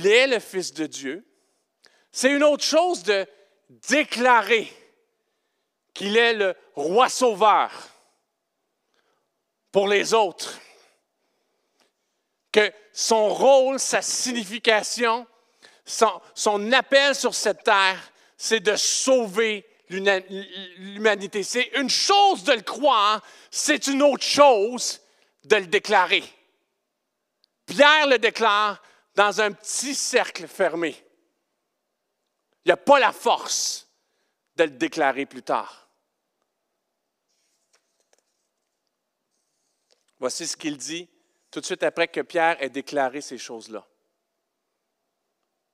[SPEAKER 1] est le Fils de Dieu. C'est une autre chose de déclarer qu'il est le roi sauveur pour les autres. Que son rôle, sa signification, son appel sur cette terre, c'est de sauver l'humanité. C'est une chose de le croire, c'est une autre chose de le déclarer. Pierre le déclare dans un petit cercle fermé. Il n'y a pas la force de le déclarer plus tard. Voici ce qu'il dit tout de suite après que Pierre ait déclaré ces choses-là.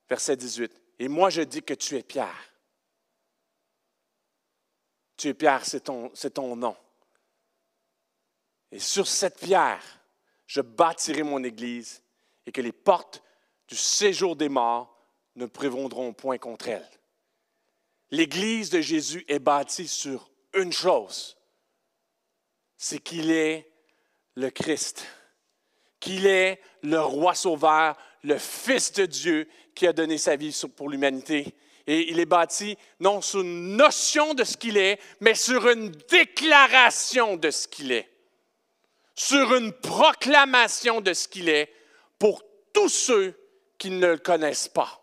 [SPEAKER 1] Verset 18. « Et moi je dis que tu es Pierre. » Tu es Pierre, c'est ton nom. « Et sur cette pierre, je bâtirai mon Église et que les portes du séjour des morts ne prévaudront point contre elle. » L'Église de Jésus est bâtie sur une chose, c'est qu'il est le Christ, qu'il est le roi sauveur, le Fils de Dieu qui a donné sa vie pour l'humanité. Et il est bâti non sur une notion de ce qu'il est, mais sur une déclaration de ce qu'il est, sur une proclamation de ce qu'il est pour tous ceux qui ne le connaissent pas.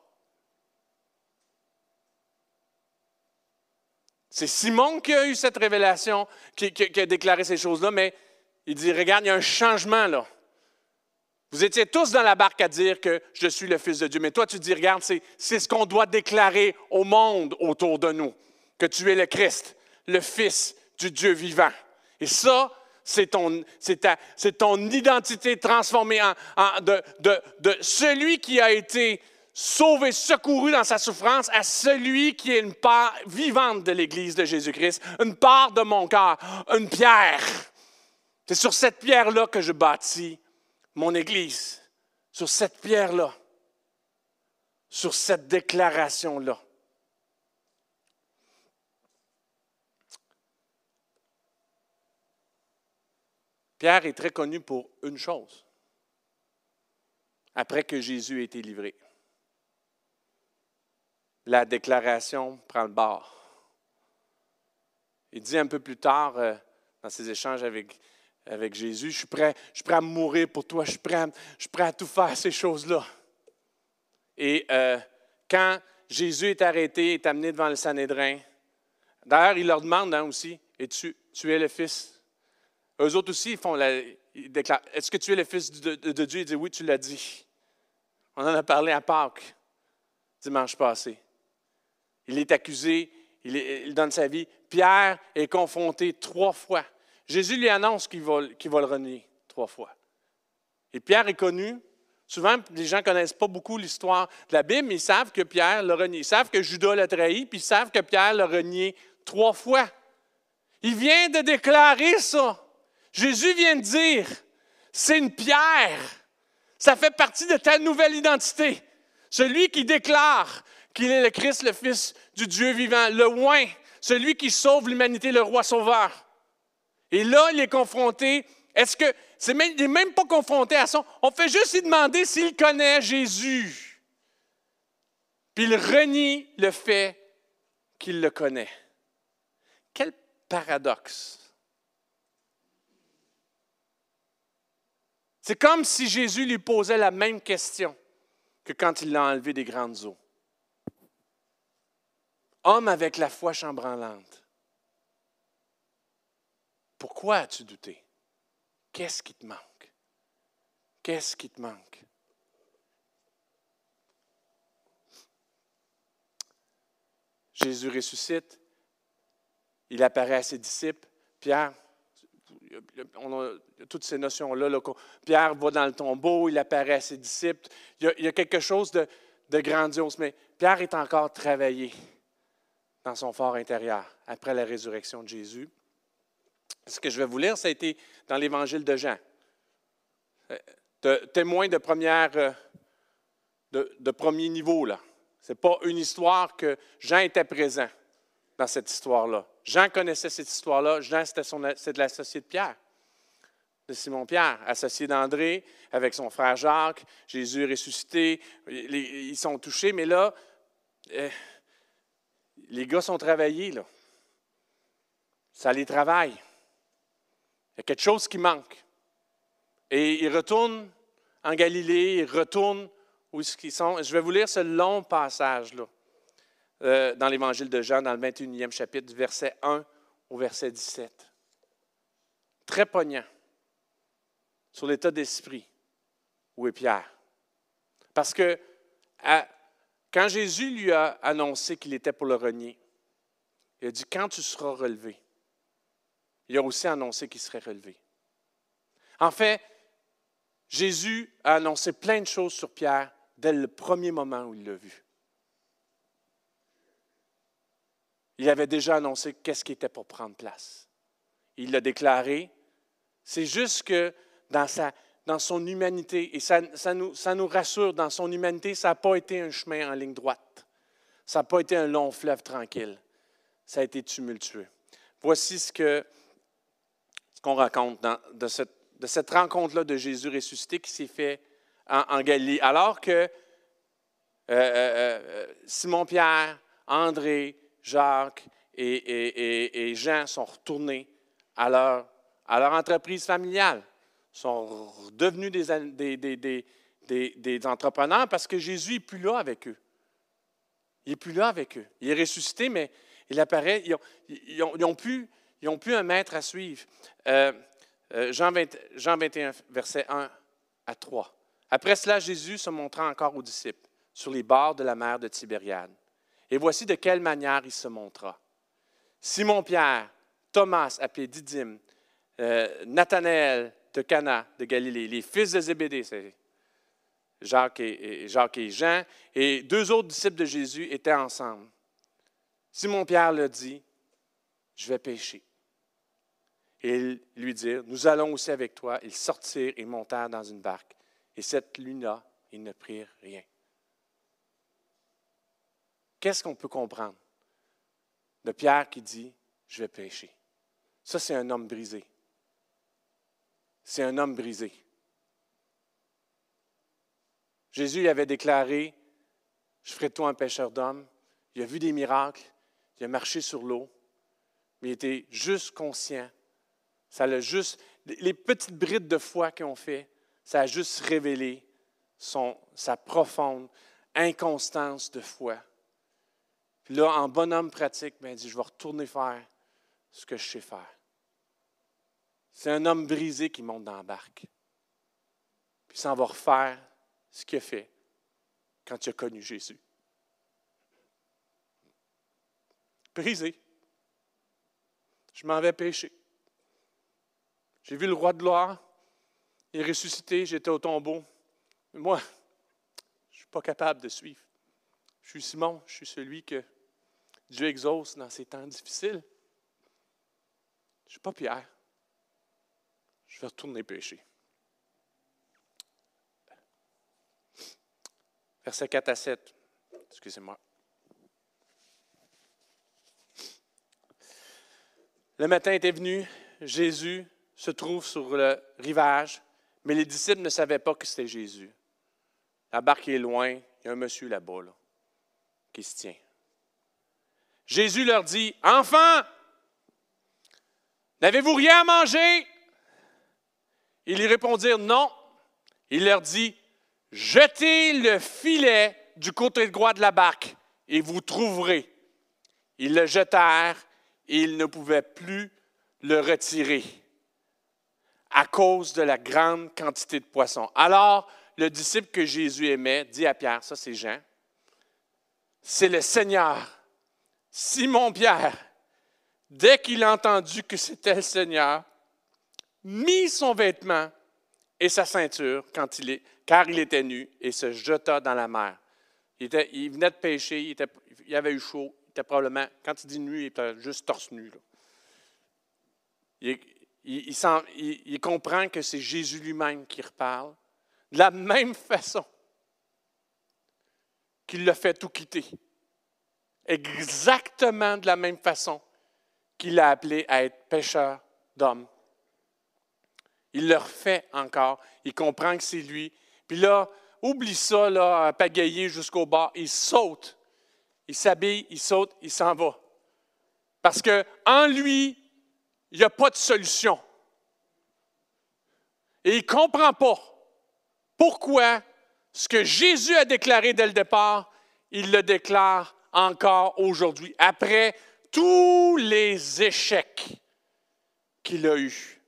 [SPEAKER 1] C'est Simon qui a eu cette révélation, qui a déclaré ces choses-là, mais il dit, regarde, il y a un changement là. Vous étiez tous dans la barque à dire que je suis le Fils de Dieu, mais toi tu dis, regarde, c'est ce qu'on doit déclarer au monde autour de nous, que tu es le Christ, le Fils du Dieu vivant. Et ça, c'est ton identité transformée de celui qui a été sauvé, secouru dans sa souffrance, à celui qui est une part vivante de l'Église de Jésus-Christ, une part de mon cœur, une pierre. C'est sur cette pierre-là que je bâtis mon Église, sur cette pierre-là, sur cette déclaration-là. Pierre est très connu pour une chose, après que Jésus ait été livré. La déclaration prend le bord. Il dit un peu plus tard, dans ses échanges avec Jésus, je suis prêt à mourir pour toi, je suis prêt à tout faire ces choses-là. Et quand Jésus est arrêté, est amené devant le Sanhédrin, d'ailleurs, il leur demande aussi, et tu es le Fils. Eux autres aussi, ils déclarent, est-ce que tu es le Fils de Dieu? Il dit, oui, tu l'as dit. On en a parlé à Pâques, dimanche passé. Il est accusé, il donne sa vie. Pierre est confronté 3 fois. Jésus lui annonce qu'il va le renier 3 fois. Et Pierre est connu. Souvent, les gens ne connaissent pas beaucoup l'histoire de la Bible, mais ils savent que Pierre l'a renié. Ils savent que Judas l'a trahi, puis ils savent que Pierre l'a renié 3 fois. Il vient de déclarer ça. Jésus vient de dire, c'est une pierre. Ça fait partie de ta nouvelle identité. Celui qui déclare qu'il est le Christ, le Fils du Dieu vivant, le oint, celui qui sauve l'humanité, le roi sauveur. Et là, il est confronté. Il n'est même pas confronté à ça. On fait juste lui demander s'il connaît Jésus. Puis il renie le fait qu'il le connaît. Quel paradoxe. C'est comme si Jésus lui posait la même question que quand il l'a enlevé des grandes eaux. Homme avec la foi chambranlante, pourquoi as-tu douté? Qu'est-ce qui te manque? Qu'est-ce qui te manque? Jésus ressuscite, il apparaît à ses disciples. Pierre, on a toutes ces notions-là. Pierre va dans le tombeau, il apparaît à ses disciples. Il y a quelque chose de grandiose, mais Pierre est encore travaillé dans son fort intérieur après la résurrection de Jésus. Ce que je vais vous lire, ça a été dans l'Évangile de Jean. Témoin de premier niveau, là. Ce n'est pas une histoire que Jean était présent dans cette histoire-là. Jean connaissait cette histoire-là. Jean, c'est de l'associé de Pierre, de Simon-Pierre, associé d'André, avec son frère Jacques. Jésus est ressuscité. Ils sont touchés, mais là, les gars sont travaillés, là. Ça les travaille. Il y a quelque chose qui manque. Et ils retournent en Galilée, ils retournent où ils sont. Je vais vous lire ce long passage-là dans l'Évangile de Jean, dans le 21e chapitre, du verset 1 au verset 17. Très poignant sur l'état d'esprit où est Pierre. Parce que quand Jésus lui a annoncé qu'il était pour le renier, il a dit, quand tu seras relevé, il a aussi annoncé qu'il serait relevé. En fait, Jésus a annoncé plein de choses sur Pierre dès le premier moment où il l'a vu. Il avait déjà annoncé qu'est-ce qui était pour prendre place. Il l'a déclaré. C'est juste que dans son humanité, et ça nous rassure, dans son humanité, ça n'a pas été un chemin en ligne droite. Ça n'a pas été un long fleuve tranquille. Ça a été tumultueux. Voici ce qu'on raconte de cette rencontre-là de Jésus ressuscité qui s'est fait en Galilée. Alors que Simon-Pierre, André, Jacques et Jean sont retournés à leur entreprise familiale, sont devenus des entrepreneurs parce que Jésus n'est plus là avec eux. Il n'est plus là avec eux. Il est ressuscité, mais Il apparaît, ils ont plus un maître à suivre. Jean 21, versets 1 à 3. Après cela, Jésus se montra encore aux disciples sur les bords de la mer de Tibériade. Et voici de quelle manière il se montra. Simon-Pierre, Thomas, appelé Didyme, Nathanaël de Cana de Galilée, les fils de Zébédée, c'est Jacques et Jean, et 2 autres disciples de Jésus étaient ensemble. Simon-Pierre leur dit, « Je vais pêcher. » Et ils lui dirent, « Nous allons aussi avec toi. » Ils sortirent et montèrent dans une barque. Et cette nuit-là, ils ne prirent rien. Qu'est-ce qu'on peut comprendre de Pierre qui dit, « Je vais pêcher. » Ça, c'est un homme brisé. C'est un homme brisé. Jésus avait déclaré, « Je ferai de toi un pêcheur d'hommes. » Il a vu des miracles. Il a marché sur l'eau. Mais il était juste conscient. Les petites brides de foi qu'ils ont fait, ça a juste révélé sa profonde inconstance de foi. Puis là, en bonhomme pratique, il dit, je vais retourner faire ce que je sais faire. C'est un homme brisé qui monte dans la barque. Puis il s'en va refaire ce qu'il a fait quand il a connu Jésus. Brisé. Je m'en vais pêcher. J'ai vu le roi de gloire. Il est ressuscité, j'étais au tombeau. Mais moi, je ne suis pas capable de suivre. Je suis Simon, je suis celui que Dieu exauce dans ces temps difficiles. Je ne suis pas Pierre. Je vais retourner pêcher. Versets 4 à 7. Excusez-moi. Le matin était venu, Jésus se trouve sur le rivage, mais les disciples ne savaient pas que c'était Jésus. La barque est loin, il y a un monsieur là-bas qui se tient. Jésus leur dit, « Enfants, n'avez-vous rien à manger? » Ils lui répondirent, « Non. » Il leur dit, « Jetez le filet du côté droit de la barque et vous trouverez. » Ils le jetèrent et ils ne pouvaient plus le retirer à cause de la grande quantité de poissons. Alors, le disciple que Jésus aimait dit à Pierre, ça c'est Jean, « C'est le Seigneur. » Simon-Pierre, dès qu'il a entendu que c'était le Seigneur, mit son vêtement et sa ceinture, car il était nu, et se jeta dans la mer. Il venait de pêcher, il avait eu chaud, il était probablement, quand il dit nu, il était juste torse nu. Là. Il comprend que c'est Jésus lui-même qui reparle, de la même façon qu'il l'a fait tout quitter. Exactement de la même façon qu'il l'a appelé à être pêcheur d'hommes. Il le refait encore. Il comprend que c'est lui. Puis là, oublie ça, là, à pagayer jusqu'au bord. Il saute. Il s'habille, il saute, il s'en va. Parce qu'en lui, il n'y a pas de solution. Et il ne comprend pas pourquoi ce que Jésus a déclaré dès le départ, il le déclare encore aujourd'hui, après tous les échecs qu'il a eus.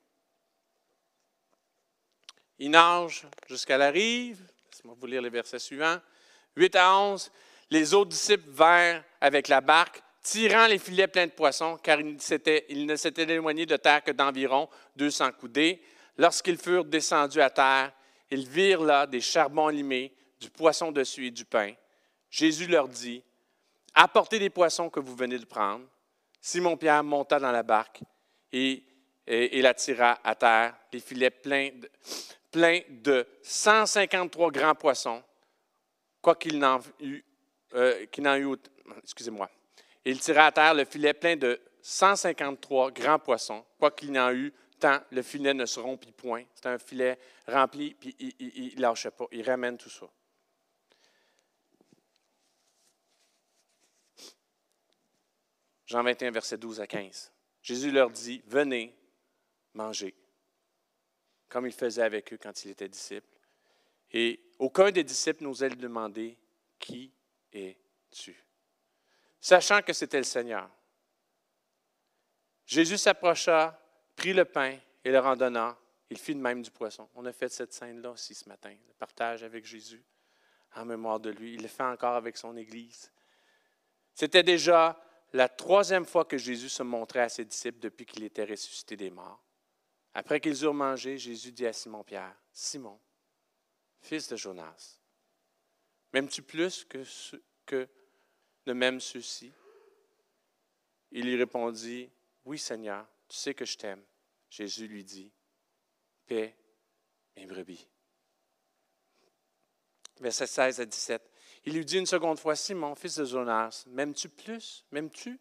[SPEAKER 1] Il nage jusqu'à la rive. Laissez-moi vous lire les versets suivants. 8 à 11. Les autres disciples vinrent avec la barque, tirant les filets pleins de poissons, car ils ne s'étaient éloignés de terre que d'environ 200 coudées. Lorsqu'ils furent descendus à terre, ils virent là des charbons allumés, du poisson dessus et du pain. Jésus leur dit, « Apportez les poissons que vous venez de prendre. » Simon-Pierre monta dans la barque et la tira à terre, les filets pleins de 153 grands poissons, quoiqu'il n'en eût, excusez-moi. Il tira à terre le filet plein de 153 grands poissons, quoiqu'il n'en eût tant, le filet ne se rompit point. C'était un filet rempli, puis il ne lâchait pas. Il ramène tout ça. Jean 21, versets 12 à 15. Jésus leur dit, « Venez, mangez. » Comme il faisait avec eux quand il était disciple. Et aucun des disciples n'osait lui demander, « Qui es-tu? » Sachant que c'était le Seigneur. Jésus s'approcha, prit le pain et le en donnant. Il fit de même du poisson. On a fait cette scène-là aussi ce matin, le partage avec Jésus en mémoire de lui. Il le fait encore avec son Église. C'était déjà la 3e fois que Jésus se montrait à ses disciples depuis qu'il était ressuscité des morts. Après qu'ils eurent mangé, Jésus dit à Simon-Pierre, « Simon, fils de Jonas, m'aimes-tu plus que ne m'aiment ceux-ci? » Il lui répondit, « Oui, Seigneur, tu sais que je t'aime. » Jésus lui dit, « Paie mes brebis. » Versets 16 à 17. Il lui dit une seconde fois, « Simon, fils de Jonas, m'aimes-tu plus? M'aimes-tu? »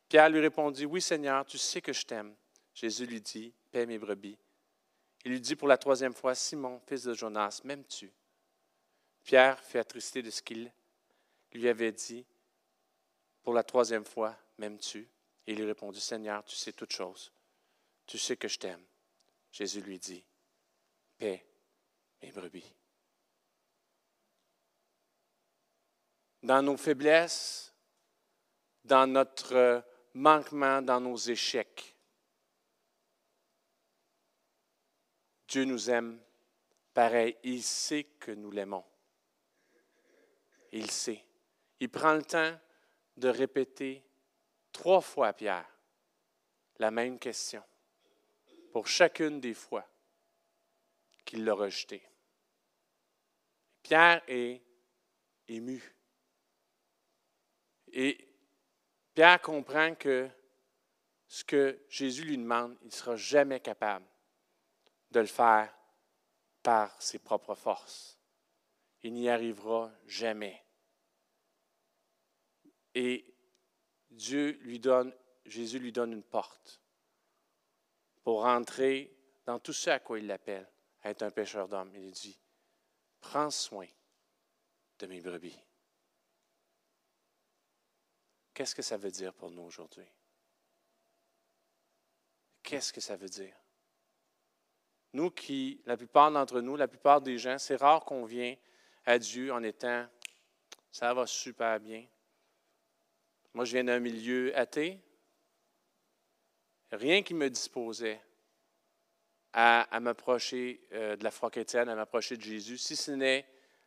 [SPEAKER 1] Pierre lui répondit, « Oui, Seigneur, tu sais que je t'aime. » Jésus lui dit, « Paie mes brebis. » Il lui dit pour la 3e fois, « Simon, fils de Jonas, m'aimes-tu? » Pierre fut attristé de ce qu'il lui avait dit pour la 3e fois, « M'aimes-tu? » Et il lui répondit, « Seigneur, tu sais toutes choses. Tu sais que je t'aime. » Jésus lui dit, « Paie mes brebis. » Dans nos faiblesses, dans notre manquement, dans nos échecs, Dieu nous aime pareil. Il sait que nous l'aimons. Il sait. Il prend le temps de répéter 3 fois à Pierre la même question pour chacune des fois qu'il l'a rejeté. Pierre est ému. Et Pierre comprend que ce que Jésus lui demande, il ne sera jamais capable de le faire par ses propres forces. Il n'y arrivera jamais. Et Jésus lui donne une porte pour rentrer dans tout ce à quoi il l'appelle, à être un pêcheur d'hommes. Il lui dit, « Prends soin de mes brebis. » Qu'est-ce que ça veut dire pour nous aujourd'hui? Qu'est-ce que ça veut dire? Nous qui, la plupart d'entre nous, la plupart des gens, c'est rare qu'on vient à Dieu en étant « ça va super bien ». Moi, je viens d'un milieu athée. Rien qui me disposait à m'approcher de la foi chrétienne, à m'approcher de Jésus, si ce n'est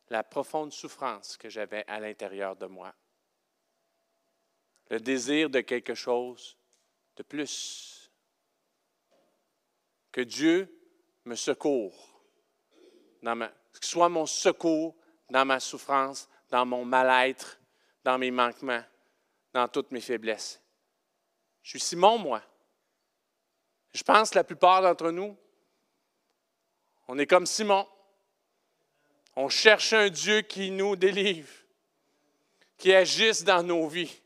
[SPEAKER 1] la profonde souffrance que j'avais à l'intérieur de moi. Le désir de quelque chose de plus. Que Dieu me secourt, que ce soit mon secours dans ma souffrance, dans mon mal-être, dans mes manquements, dans toutes mes faiblesses. Je suis Simon, moi. Je pense que la plupart d'entre nous, on est comme Simon. On cherche un Dieu qui nous délivre, qui agisse dans nos vies.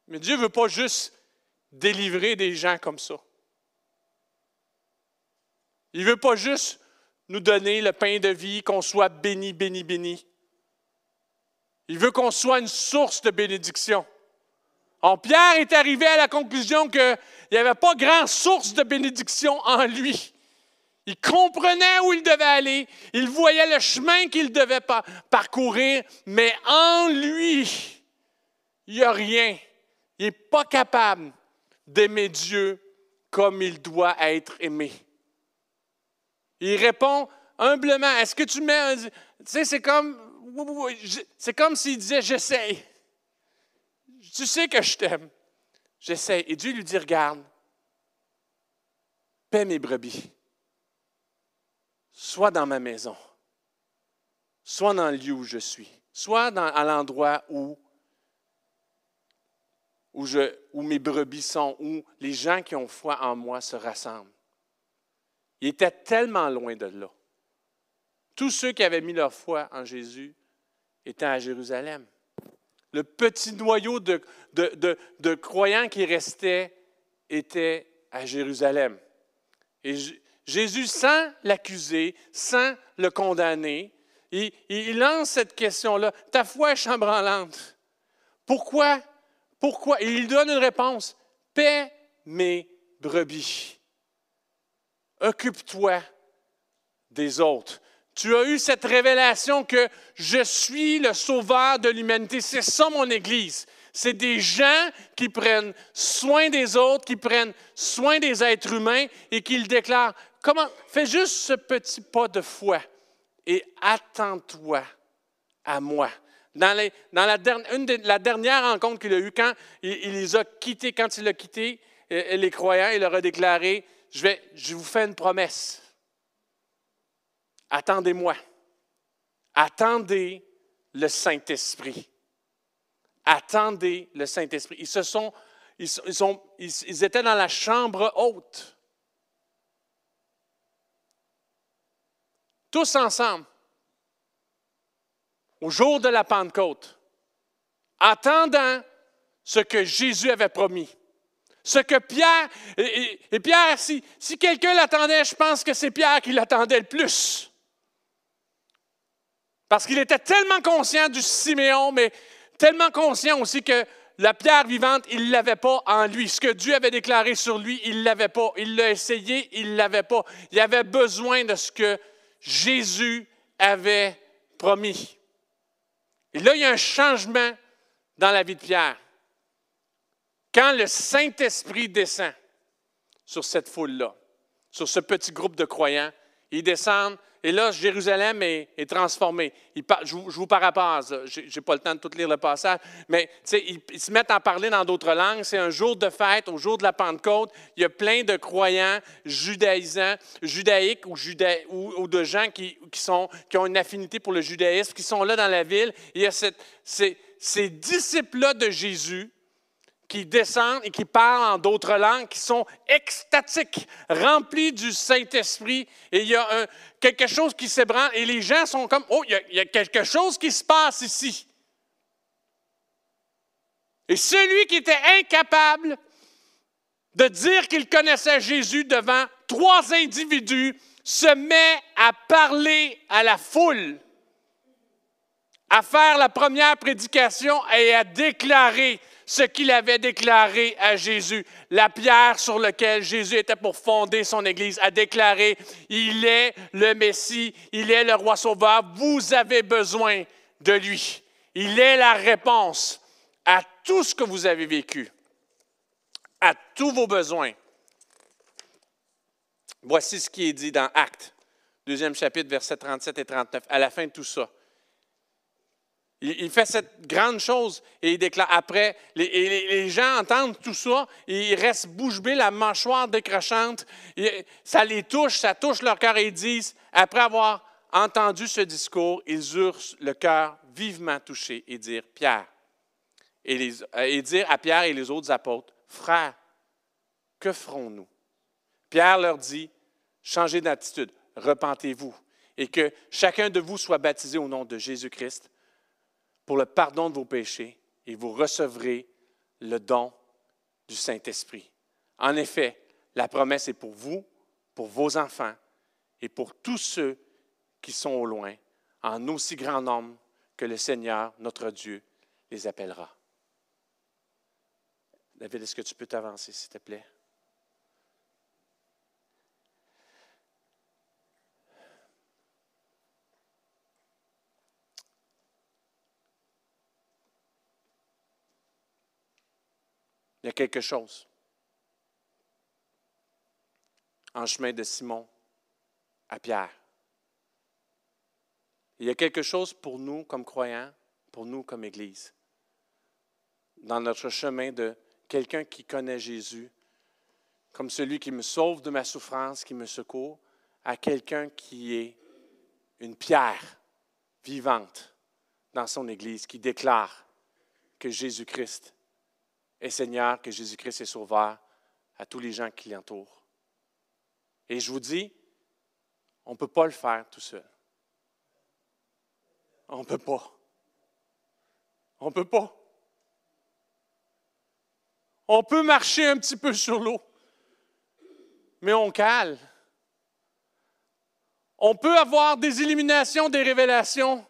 [SPEAKER 1] Mais Dieu ne veut pas juste délivrer des gens comme ça. Il ne veut pas juste nous donner le pain de vie, qu'on soit béni, béni, béni. Il veut qu'on soit une source de bénédiction. Alors, Pierre est arrivé à la conclusion qu'il n'y avait pas grande source de bénédiction en lui. Il comprenait où il devait aller. Il voyait le chemin qu'il devait parcourir, mais en lui, il n'y a rien. Il n'est pas capable d'aimer Dieu comme il doit être aimé. Il répond humblement, est-ce que tu mets Tu sais, c'est comme s'il disait, j'essaie. Tu sais que je t'aime. J'essaie. Et Dieu lui dit, regarde, paie mes brebis. Sois dans ma maison. Sois dans le lieu où je suis. Sois à l'endroit où mes brebis sont, où les gens qui ont foi en moi se rassemblent. Il était tellement loin de là. Tous ceux qui avaient mis leur foi en Jésus étaient à Jérusalem. Le petit noyau de croyants qui restait était à Jérusalem. Et Jésus, sans l'accuser, sans le condamner, il lance cette question-là. Ta foi est chambranlante. Pourquoi? Pourquoi? Et il donne une réponse. Paie mes brebis. Occupe-toi des autres. Tu as eu cette révélation que je suis le sauveur de l'humanité. C'est ça mon Église. C'est des gens qui prennent soin des autres, qui prennent soin des êtres humains et qui le déclarent. Fais juste ce petit pas de foi et attends-toi à moi. La dernière rencontre qu'il a eue, quand il les a quittés, quand il a quitté les croyants, il leur a déclaré, je vous fais une promesse. Attendez-moi. Attendez le Saint-Esprit. Attendez le Saint-Esprit. Ils étaient dans la chambre haute. Tous ensemble. Au jour de la Pentecôte. Attendant ce que Jésus avait promis. Ce que Pierre, et Pierre, si quelqu'un l'attendait, je pense que c'est Pierre qui l'attendait le plus. Parce qu'il était tellement conscient du Siméon, mais tellement conscient aussi que la pierre vivante, il ne l'avait pas en lui. Ce que Dieu avait déclaré sur lui, il ne l'avait pas. Il l'a essayé, il ne l'avait pas. Il avait besoin de ce que Jésus avait promis. Et là, il y a un changement dans la vie de Pierre. Quand le Saint-Esprit descend sur cette foule-là, sur ce petit groupe de croyants, ils descendent. Et là, Jérusalem est transformée. Je vous paraphrase, je n'ai pas le temps de tout lire le passage, mais ils se mettent à parler dans d'autres langues. C'est un jour de fête, au jour de la Pentecôte. Il y a plein de croyants judaïques ou de gens qui ont une affinité pour le judaïsme, qui sont là dans la ville. Il y a ces disciples-là de Jésus qui descendent et qui parlent en d'autres langues, qui sont extatiques, remplis du Saint-Esprit. Et il y a quelque chose qui s'ébranle et les gens sont comme, oh, il y a quelque chose qui se passe ici. Et celui qui était incapable de dire qu'il connaissait Jésus devant 3 individus se met à parler à la foule, à faire la première prédication et à déclarer ce qu'il avait déclaré à Jésus. La pierre sur laquelle Jésus était pour fonder son Église a déclaré, il est le Messie, il est le roi sauveur, vous avez besoin de lui. Il est la réponse à tout ce que vous avez vécu, à tous vos besoins. Voici ce qui est dit dans Actes, 2e chapitre, versets 37 et 39, à la fin de tout ça. Il fait cette grande chose et il déclare après, les gens entendent tout ça et ils restent bouche bée, la mâchoire décrochante. Ça les touche, ça touche leur cœur et ils disent, après avoir entendu ce discours, ils eurent le cœur vivement touché et dire à Pierre et les autres apôtres, frères, que ferons-nous? Pierre leur dit, changez d'attitude, repentez-vous et que chacun de vous soit baptisé au nom de Jésus-Christ pour le pardon de vos péchés, et vous recevrez le don du Saint-Esprit. En effet, la promesse est pour vous, pour vos enfants, et pour tous ceux qui sont au loin, en aussi grand nombre que le Seigneur, notre Dieu, les appellera. David, est-ce que tu peux t'avancer, s'il te plaît? Il y a quelque chose en chemin de Simon à Pierre. Il y a quelque chose pour nous comme croyants, pour nous comme Église, dans notre chemin de quelqu'un qui connaît Jésus, comme celui qui me sauve de ma souffrance, qui me secourt, à quelqu'un qui est une pierre vivante dans son Église, qui déclare que Jésus-Christ est Seigneur, que Jésus-Christ est Sauveur à tous les gens qui l'entourent. Et je vous dis, on ne peut pas le faire tout seul. On ne peut pas. On ne peut pas. On peut marcher un petit peu sur l'eau, mais on cale. On peut avoir des illuminations, des révélations,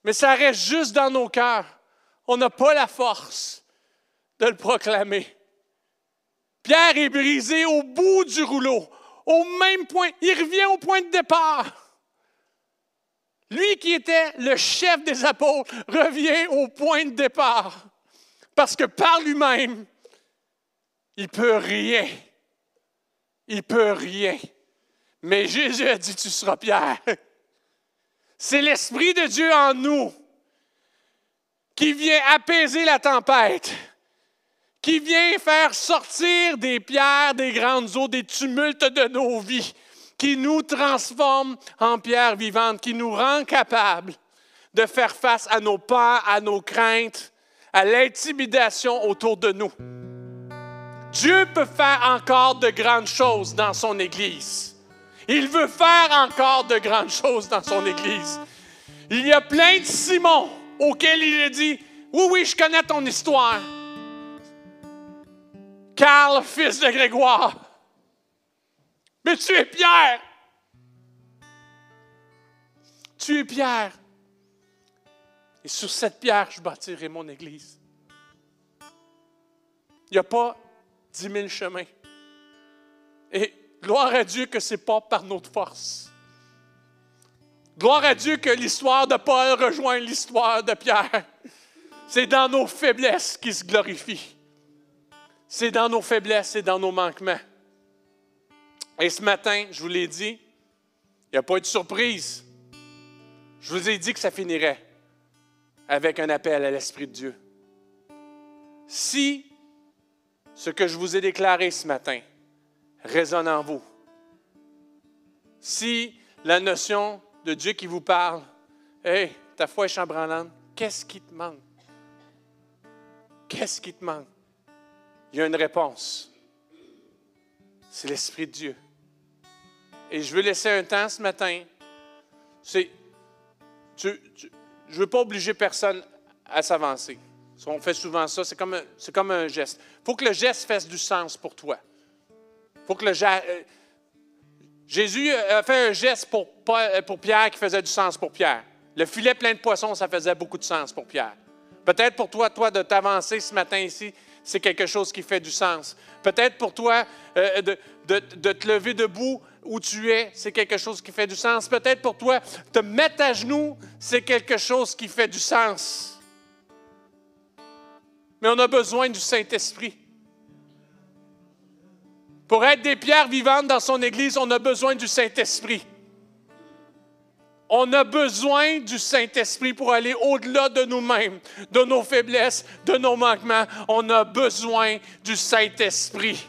[SPEAKER 1] mais ça reste juste dans nos cœurs. On n'a pas la force de le proclamer. Pierre est brisé au bout du rouleau, au même point. Il revient au point de départ. Lui qui était le chef des apôtres revient au point de départ. Parce que par lui-même, il ne peut rien. Il ne peut rien. Mais Jésus a dit, tu seras Pierre. C'est l'Esprit de Dieu en nous qui vient apaiser la tempête, qui vient faire sortir des pierres, des grandes eaux, des tumultes de nos vies, qui nous transforme en pierres vivantes, qui nous rend capables de faire face à nos peurs, à nos craintes, à l'intimidation autour de nous. Dieu peut faire encore de grandes choses dans son Église. Il veut faire encore de grandes choses dans son Église. Il y a plein de Simon auxquels il a dit, oui, je connais ton histoire. Carl, fils de Grégoire. Mais tu es Pierre. Tu es Pierre. Et sur cette pierre, je bâtirai mon Église. Il n'y a pas 10 000 chemins. Et gloire à Dieu que ce n'est pas par notre force. Gloire à Dieu que l'histoire de Paul rejoint l'histoire de Pierre. C'est dans nos faiblesses qu'il se glorifie. C'est dans nos faiblesses et dans nos manquements. Et ce matin, je vous l'ai dit, il n'y a pas eu de surprise. Je vous ai dit que ça finirait avec un appel à l'Esprit de Dieu. Si ce que je vous ai déclaré ce matin résonne en vous, si la notion de Dieu qui vous parle, « Hey, ta foi est chambranlante, qu'est-ce qui te manque? Qu'est-ce qui te manque? » Il y a une réponse. C'est l'Esprit de Dieu. Et je veux laisser un temps ce matin. Je ne veux pas obliger personne à s'avancer. On fait souvent ça, c'est comme un geste. Il faut que le geste fasse du sens pour toi. Faut que Jésus a fait un geste pour Pierre qui faisait du sens pour Pierre. Le filet plein de poissons, ça faisait beaucoup de sens pour Pierre. Peut-être pour toi de t'avancer ce matin ici, c'est quelque chose qui fait du sens. Peut-être pour toi de te lever debout où tu es, c'est quelque chose qui fait du sens. Peut-être pour toi, te mettre à genoux, c'est quelque chose qui fait du sens. Mais on a besoin du Saint-Esprit. Pour être des pierres vivantes dans son Église, on a besoin du Saint-Esprit. On a besoin du Saint-Esprit pour aller au-delà de nous-mêmes, de nos faiblesses, de nos manquements. On a besoin du Saint-Esprit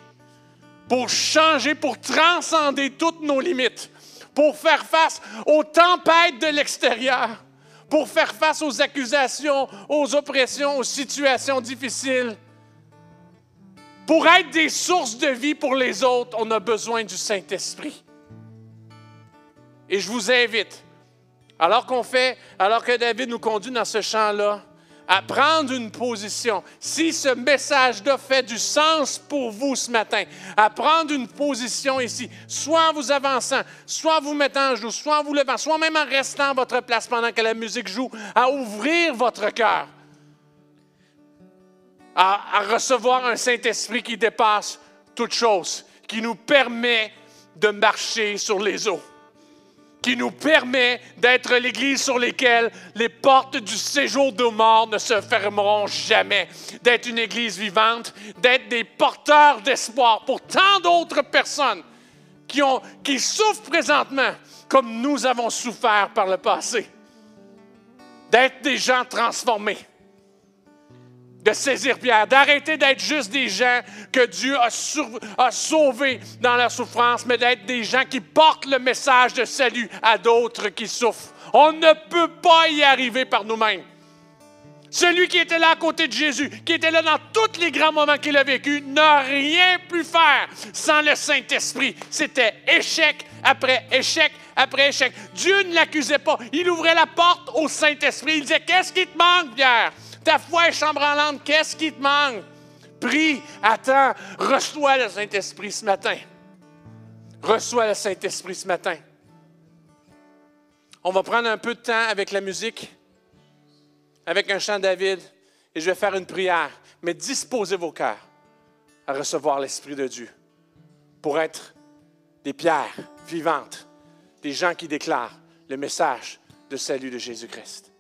[SPEAKER 1] pour changer, pour transcender toutes nos limites, pour faire face aux tempêtes de l'extérieur, pour faire face aux accusations, aux oppressions, aux situations difficiles. Pour être des sources de vie pour les autres, on a besoin du Saint-Esprit. Et je vous invite, alors que David nous conduit dans ce chant-là, à prendre une position. Si ce message-là fait du sens pour vous ce matin, à prendre une position ici, soit en vous avançant, soit en vous mettant en genoux, soit en vous levant, soit même en restant à votre place pendant que la musique joue, à ouvrir votre cœur, à recevoir un Saint-Esprit qui dépasse toute chose, qui nous permet de marcher sur les eaux, qui nous permet d'être l'Église sur laquelle les portes du séjour de mort ne se fermeront jamais, d'être une Église vivante, d'être des porteurs d'espoir pour tant d'autres personnes qui souffrent présentement comme nous avons souffert par le passé, d'être des gens transformés, de saisir Pierre, d'arrêter d'être juste des gens que Dieu a sauvés dans leur souffrance, mais d'être des gens qui portent le message de salut à d'autres qui souffrent. On ne peut pas y arriver par nous-mêmes. Celui qui était là à côté de Jésus, qui était là dans tous les grands moments qu'il a vécu, n'a rien pu faire sans le Saint-Esprit. C'était échec après échec après échec. Dieu ne l'accusait pas. Il ouvrait la porte au Saint-Esprit. Il disait, « Qu'est-ce qui te manque, Pierre? Ta foi est chambranlante, qu'est-ce qui te manque? » Prie, attends, reçois le Saint-Esprit ce matin. Reçois le Saint-Esprit ce matin. On va prendre un peu de temps avec la musique, avec un chant de David, et je vais faire une prière. Mais disposez vos cœurs à recevoir l'Esprit de Dieu pour être des pierres vivantes, des gens qui déclarent le message de salut de Jésus-Christ.